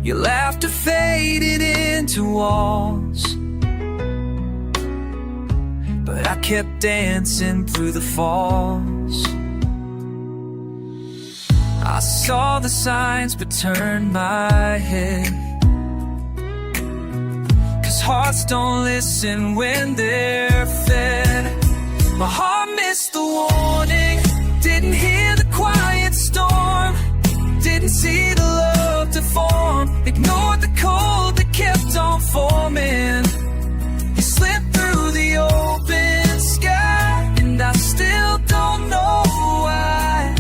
Your laughter faded into walls, but I kept dancing through the falls. I saw the signs but turned my head, 'cause hearts don't listen when they're fed. My heart missed the warning, didn't hear the quiet storm, didn't see the love to form, ignored the cold that kept on forming. You slipped through the open sky, and I still don't know why.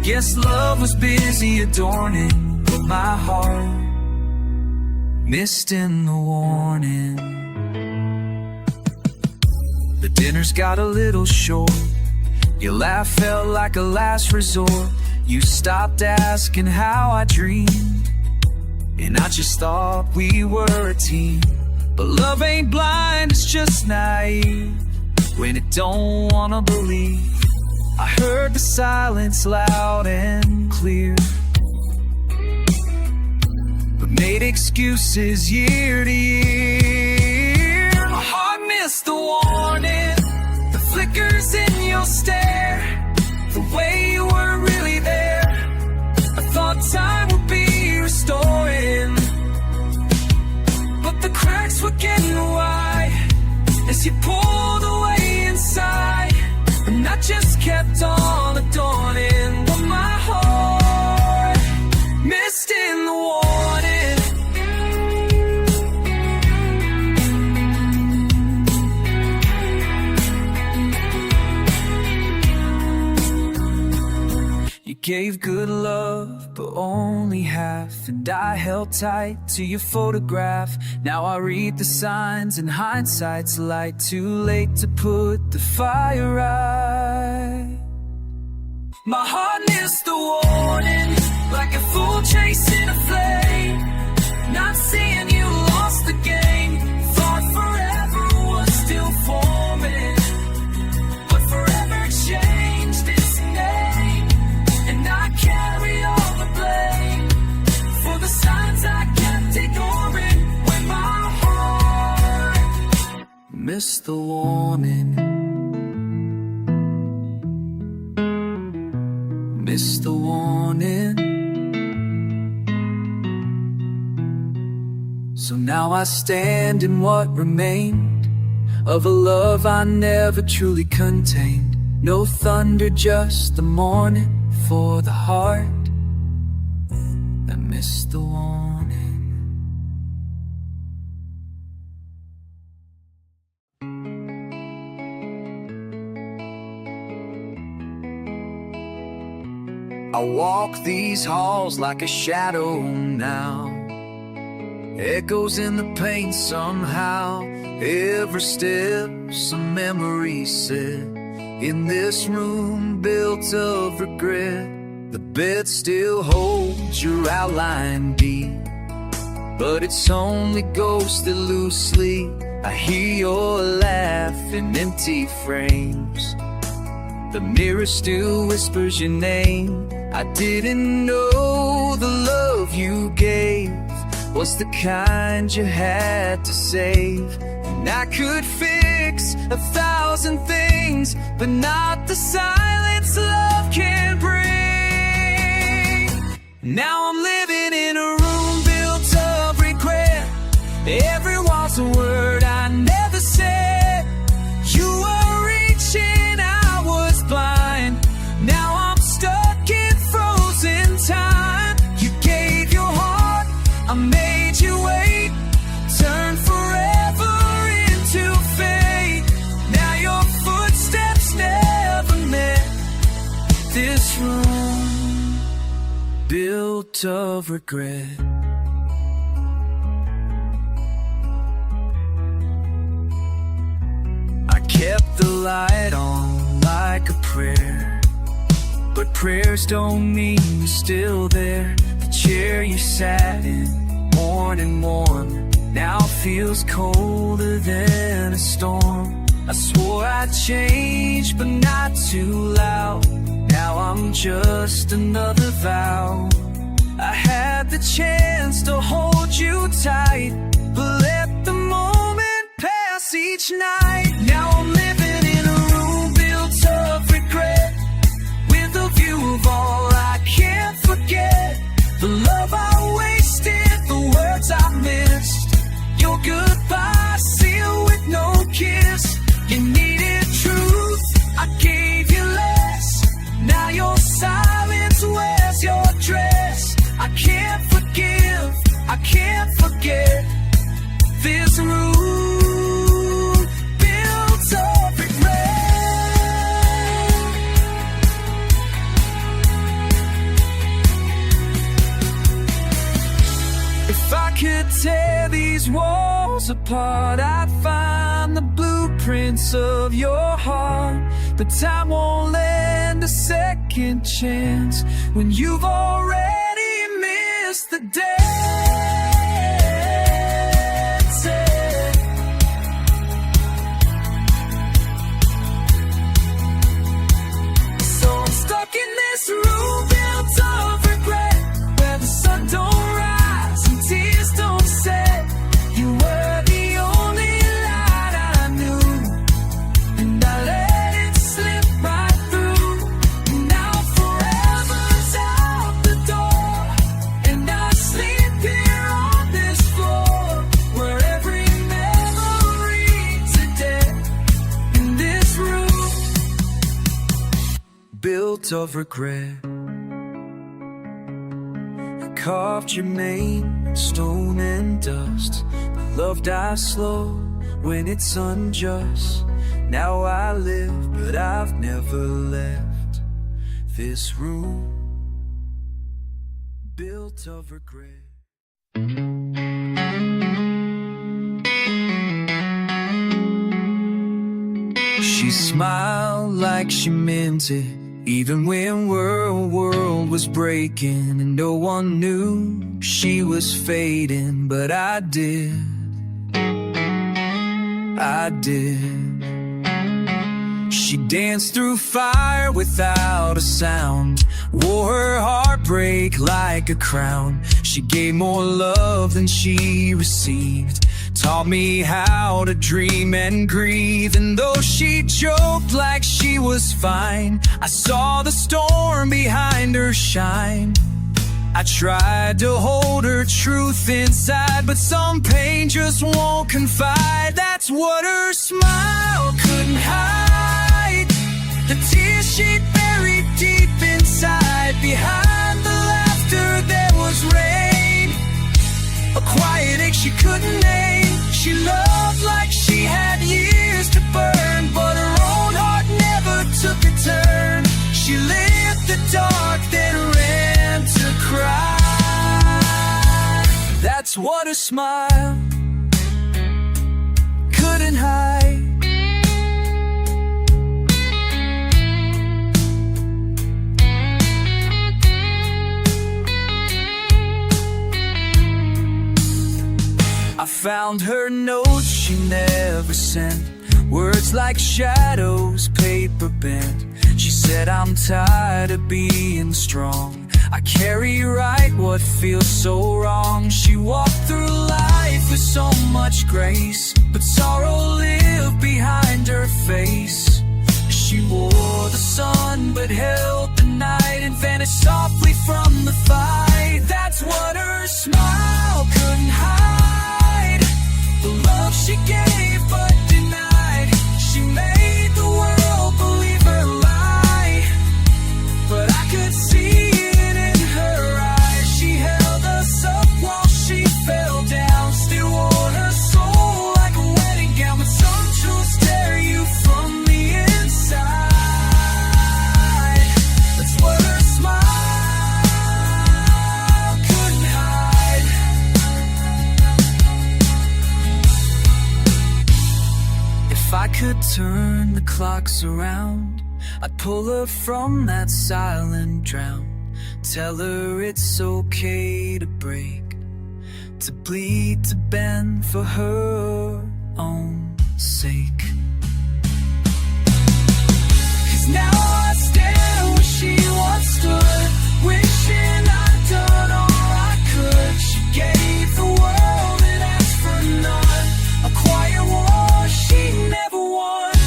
Guess love was busy adorning, but my heart missed in the warning. The dinner's got a little short, your laugh felt like a last resort. You stopped asking how I dreamed, and I just thought we were a team. But love ain't blind, it's just naive, when it don't wanna believe. I heard the silence loud and clear, but made excuses year to year. My heart missed the warning, the flickers in your stare, the way you were really there. I thought time would be restoring, but the cracks were getting wide as you pulled away inside. And I just kept on adorning what my heart missed in the warning. You gave good love, but only half, and I held tight to your photograph. Now I read the signs, and hindsight's light. Too late to put the fire out. My heart missed the warning, like a fool chasing a flame. Not seeing you lost the game. Thought forever was still forming, but forever changed its name. And I carry all the blame for the signs I kept ignoring when missed the warning. Missed the warning. So now I stand in what remained of a love I never truly contained. No thunder, just the morning for the heart that missed the warning. I walk these halls like a shadow now, echoes in the paint somehow. Every step's a memory set in this room built of regret. The bed still holds your outline deep, but it's only ghosted loosely. I hear your laugh in empty frames. The mirror still whispers your name. I didn't know the love you gave was the kind you had to save. And I could fix 1,000 things, but not the silence love can bring. Now I'm living in a room built of regret. Every wall's a word I never said. You were reaching, I was blind. Now I'm stuck in frozen time. You gave your heart, I made you wait. Turn forever into fate. Now your footsteps never met this room built of regret. I kept the light on like a prayer, but prayers don't mean you're still there. The chair you sat in, worn and warm, now feels colder than a storm. I swore I'd change, but not too loud. Now I'm just another vow. I had the chance to hold you tight, but let the moment pass each night. Now I'm living in a room built of regret, with a view of all I can't forget. The love I wasted, the words I missed, your goodbye sealed with no kiss. You needed truth, I gave you less. Now your silence wears your dress. I can't forgive, I can't forget this room built of regret. If I could tear these walls apart, I'd find the blueprints of your heart. But time won't lend a second chance when you've already missed the dance. So I'm stuck in this room built of regret, where the sun don't rise and tears don't set. You were the only light I knew, and I let it slip right through. Now forever's out the door, and I sleep here on this floor, where every memory's a debt. In this room built of regret, I carved your name in stone and dust. My love dies slow when it's unjust. Now I live, but I've never left this room built of regret. She smiled like she meant it, even when world was breaking and no one knew she was fading. But I did. She danced through fire without a sound, wore her heartbreak like a crown. She gave more love than she received, taught me how to dream and grieve. And though she joked like she was fine, I saw the storm behind her shine. I tried to hold her truth inside, but some pain just won't confide. That's what her smile couldn't hide, the tears she'd buried deep inside. Behind the laughter there was rain, a quiet ache she couldn't name. She loved like she had years to burn, but her own heart never took a turn. She lit the dark, then ran to cry. That's what a smile couldn't hide. I found her notes she never sent, words like shadows, paper bent. She said, I'm tired of being strong, I carry right what feels so wrong. She walked through life with so much grace, but sorrow lived behind her face. She wore the sun but held the night, and vanished softly from the fight. That's what her smile couldn't hide, the love she gave but denied. She made the world believe her lie, but I could see it in her eyes. She held us up while she fell down, still wore her soul like a wedding gown. But some truths tear you from the inside. That's what her smile couldn't hide. If I could turn the clocks around, I'd pull her from that silent drown. Tell her it's okay to break, to bleed, to bend for her own sake. 'Cause now I stand where she once stood, wishing I'd done all I could. She gave the world and asked for none, a quiet war she never won.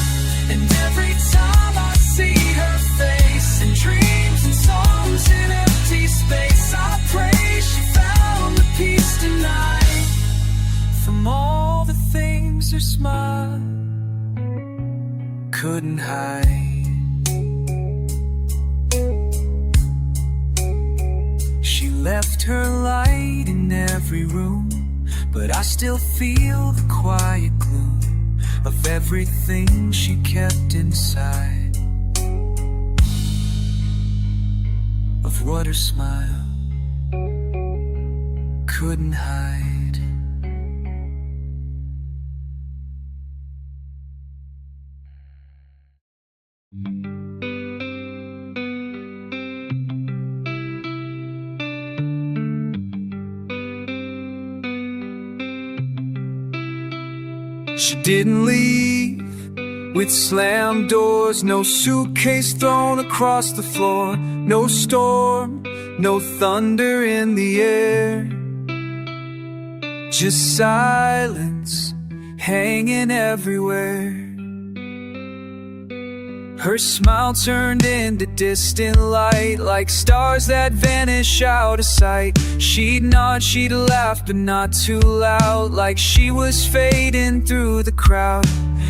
And every time I see her face, in dreams and songs in empty space, I pray she found the peace tonight from all the things her smile couldn't hide. She left her light in every room, but I still feel the quiet gloom of everything she kept inside, of what her smile couldn't hide. She didn't leave with slammed doors, no suitcase thrown across the floor, no storm, no thunder in the air, just silence hanging everywhere. Her smile turned into distant light, like stars that vanish out of sight. She'd nod, she'd laugh, but not too loud, like she was fading through the crowd.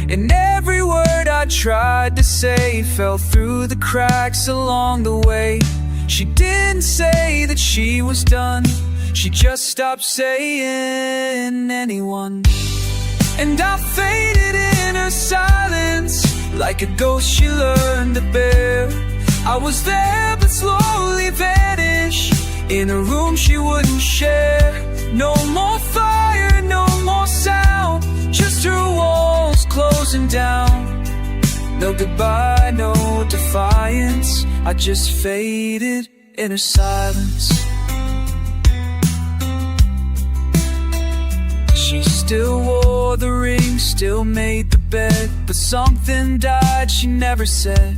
And every word I tried to say fell through the cracks along the way. She didn't say that she was done, she just stopped saying anyone. And I faded in her silence, like a ghost she learned to bear. I was there but slowly vanished, in a room she wouldn't share. No more fire, no more sound, just her walls closing down. No goodbye, no defiance, I just faded in her silence. She still wore the ring, still made the bed, but something died she never said.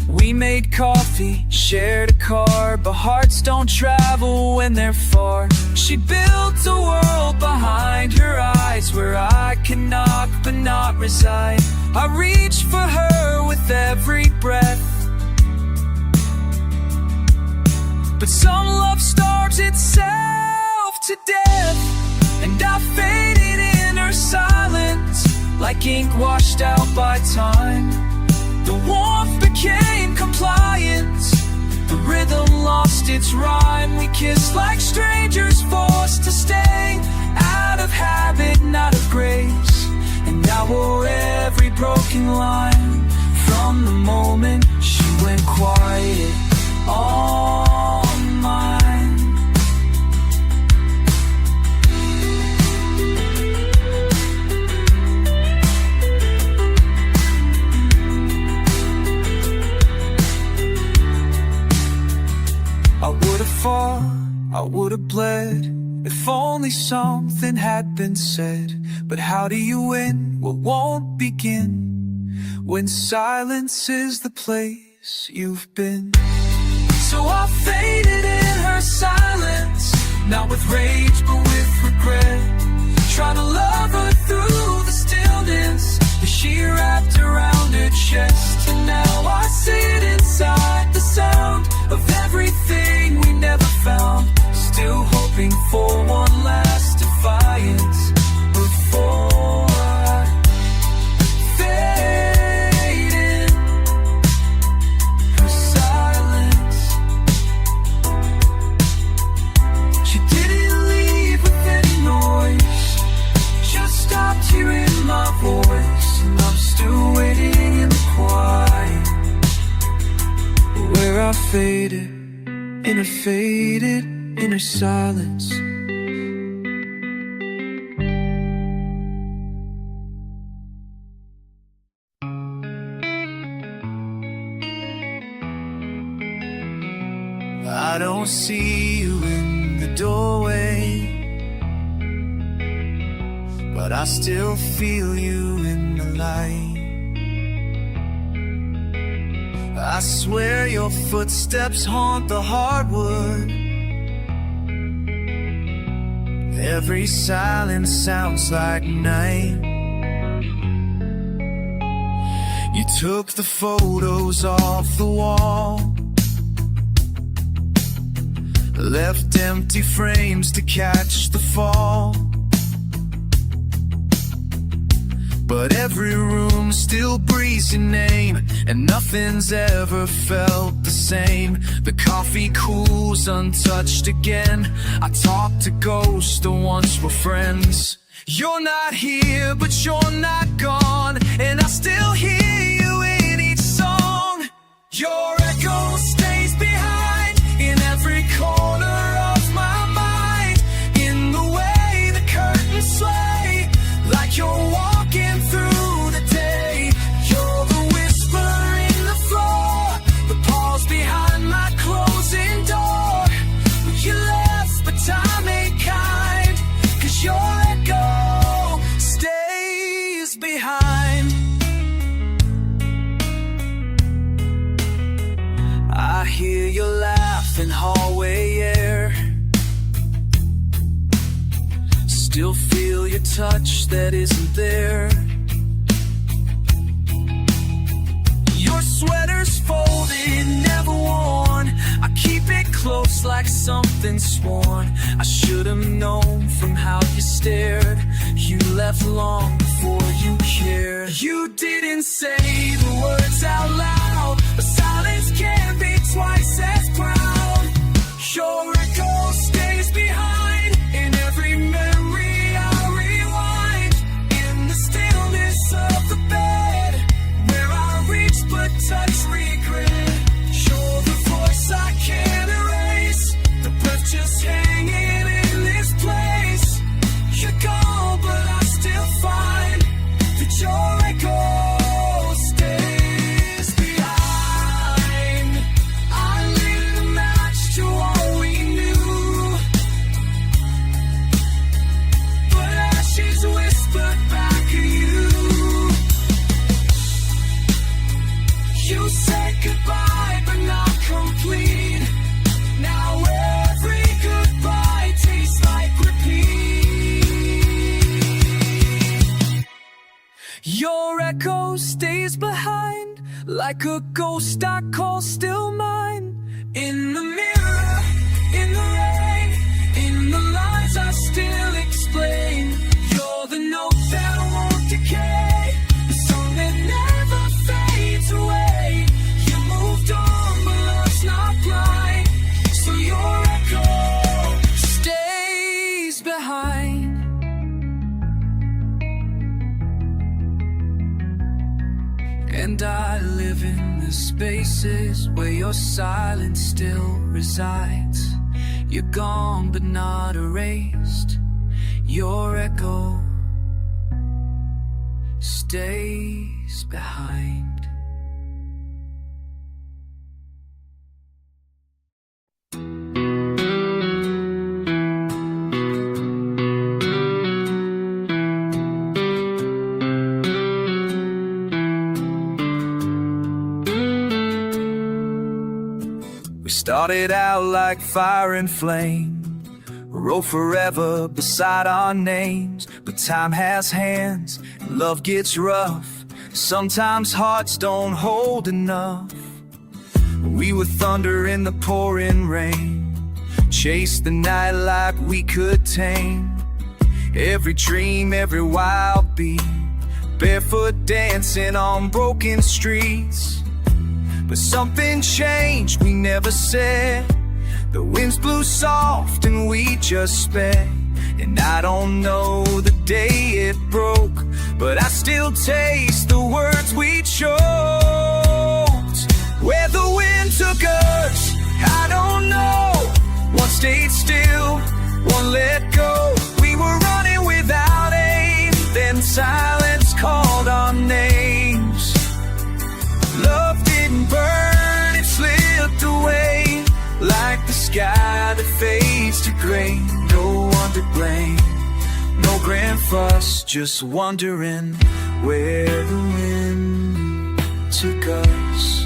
We made coffee, shared a car, but hearts don't travel when they're far. She built a world behind her eyes where I can knock but not reside. I reach for her with every breath, but some love starves itself to death. And I faded in her silence, like ink washed out by time. The warmth became compliance, the rhythm lost its rhyme. We kissed like strangers forced to stay, out of habit, not of grace. And I wore every broken line from the moment she went quiet on mine. I would've fought, I would've bled, if only something had been said. But how do you win what won't begin when silence is the place you've been? So I faded in her silence, not with rage but with regret. Try to love her through the stillness that she wrapped around her chest. And now I sit inside the sound of everything we never found, still hoping for one last defiance before I fade in her silence. She didn't leave with any noise, just stopped hearing my voice. And I'm still waiting in the quiet where I faded, in her silence. I don't see you in the doorway, but I still feel you in the light. I swear your footsteps haunt the hardwood. Every silence sounds like night. You took the photos off the wall, left empty frames to catch the fall. But every room still breathes your name, and nothing's ever felt the same. The coffee cools untouched again. I talk to ghosts that once were friends. You're not here, but you're not gone, and I still hear you in each song. Your echo stays behind in every corner of my mind, in the way the curtains sway, like you're walking through the day. You're the whisper in the floor, the pause behind my closing door. You left, but time ain't kind, 'cause your echo stays behind. I hear your laugh in hallway air, still feel your touch that isn't there. Your sweater's folded, never worn. I keep it close like something sworn. I should've known from how you stared. You left long before you cared. You didn't say the words out loud, but silence can be twice as proud. Your echo stays behind in every memory I rewind, in the stillness of the bed, where I reach but touch regret. You're the voice I can't erase, the breath just hanging in this place. You're gone, but I still find that your echo stays. Your echo stays behind, like a ghost I call still mine. In the mirror, in the rain, in the lies I still explain. You're the note that won't decay, the song that never fades away. You moved on, but love's not blind, so your echo stays behind. And I live in the spaces where your silence still resides. You're gone but not erased. Your echo stays behind. We started out like fire and flame, wrote forever beside our names. But time has hands, and love gets rough. Sometimes hearts don't hold enough. We were thunder in the pouring rain, chased the night like we could tame every dream, every wild beat, barefoot dancing on broken streets. But something changed, we never said. The winds blew soft and we just sped. And I don't know the day it broke, but I still taste the words we chose. Where the wind took us, I don't know. One stayed still, one let go. We were running without aim, then silence called our names. Love didn't burn, it slipped away, like the sky that fades to gray. No one to blame, no grand fuss, just wondering where the wind took us.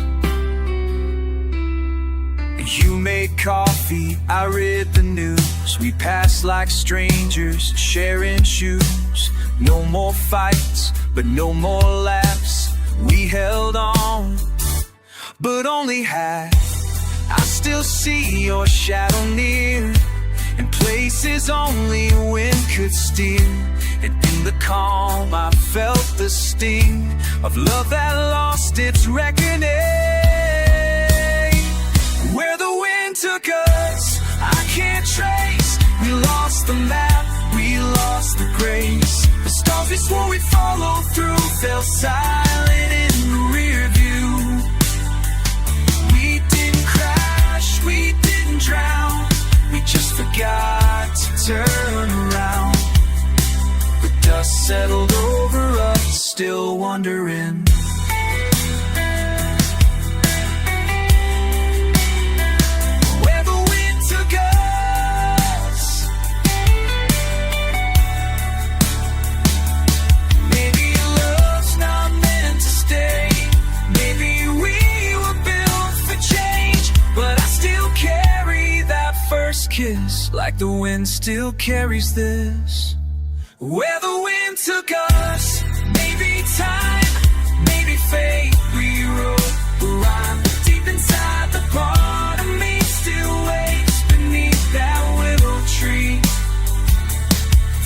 You made coffee, I read the news. We passed like strangers, sharing shoes. No more fights, but no more laughs. We held on, but only half. I still see your shadow near, in places only wind could steer. And in the calm I felt the sting of love that lost its reckoning. Where the wind took us, I can't trace. We lost the map, we lost the grace. The stars we swore we'd follow through fell silent in the rear view. We didn't crash, we didn't drown, we just forgot to turn around. The dust settled over us, still wondering where the wind took us. Maybe love's not meant to stay, maybe we were built for change. But I still carry that first kiss, like the wind still carries this. Where the wind took us, maybe time, maybe fate, rewrote the rhyme. Deep inside the part of me still waits beneath that willow tree.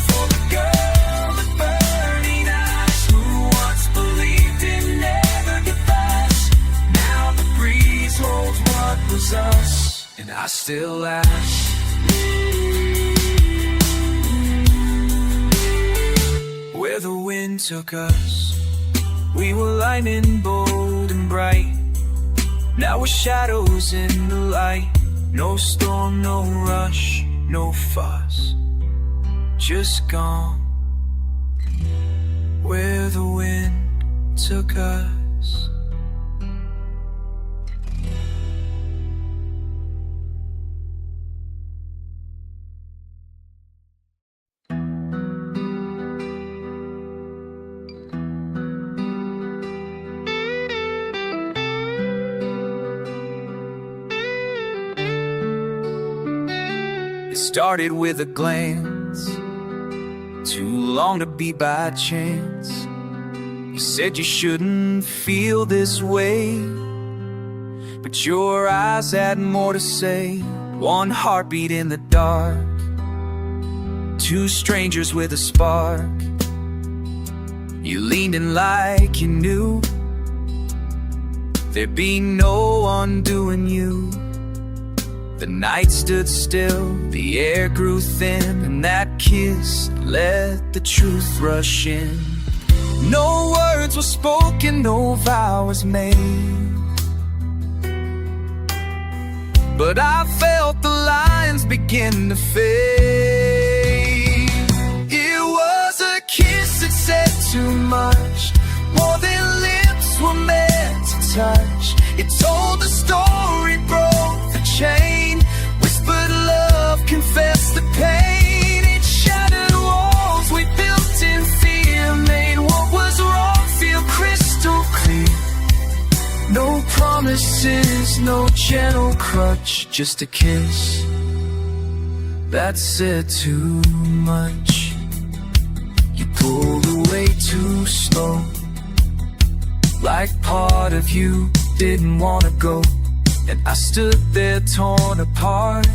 For the girl with burning eyes, who once believed in never goodbyes. Now the breeze holds what was us, and I still ask, where the wind took us. We were lightning bold and bright, now we're shadows in the light. No storm, no rush, no fuss, just gone. Where the wind took us. Started with a glance, too long to be by chance. You said you shouldn't feel this way, but your eyes had more to say. One heartbeat in the dark, two strangers with a spark. You leaned in like you knew there'd be no undoing you. The night stood still, the air grew thin, and that kiss let the truth rush in. No words were spoken, no vow was made, but I felt the lines begin to fade. It was a kiss that said too much, more than lips were meant to touch. It told the story, broke the chain, whispered love, confessed the pain. It shattered walls we built in fear, made what was wrong feel crystal clear. No promises, no gentle crutch, just a kiss that said too much. You pulled away too slow, like part of you didn't wanna go. And I stood there torn apart,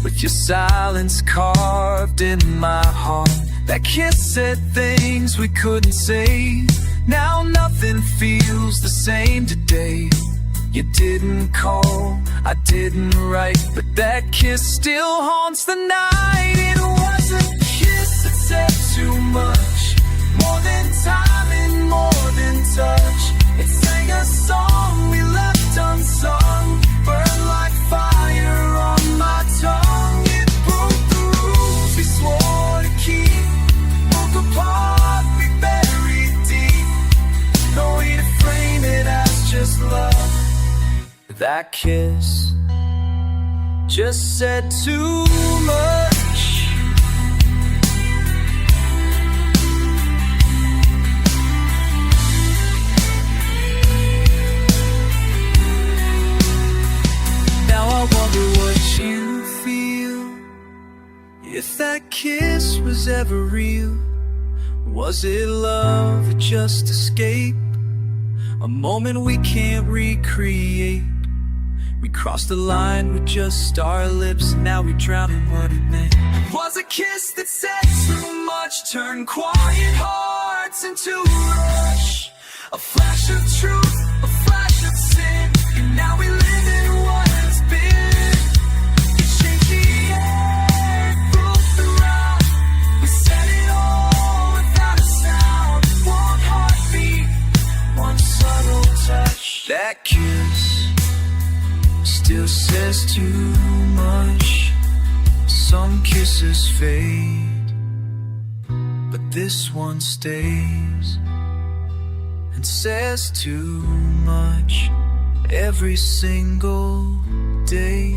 with your silence carved in my heart. That kiss said things we couldn't say. Now nothing feels the same today. You didn't call, I didn't write, but that kiss still haunts the night. It was a kiss that said too much, more than time and more than touch. It sang a song we left unsung, burned like fire on my tongue. It broke the rules we swore to keep, broke apart we buried deep. No way to frame it as just love. That kiss just said too much. Now I wonder what you feel, if that kiss was ever real. Was it love or just escape? A moment we can't recreate. We crossed the line with just our lips, now we drown in what it meant. It was a kiss that said too much, turned quiet hearts into a rush. A flash of truth, a flash of sin, and now we live in what has been. It changed the air, it broke the ground. We said it all without a sound. One heartbeat, one subtle touch. That kiss still says too much. Some kisses fade, but this one stays and says too much every single day.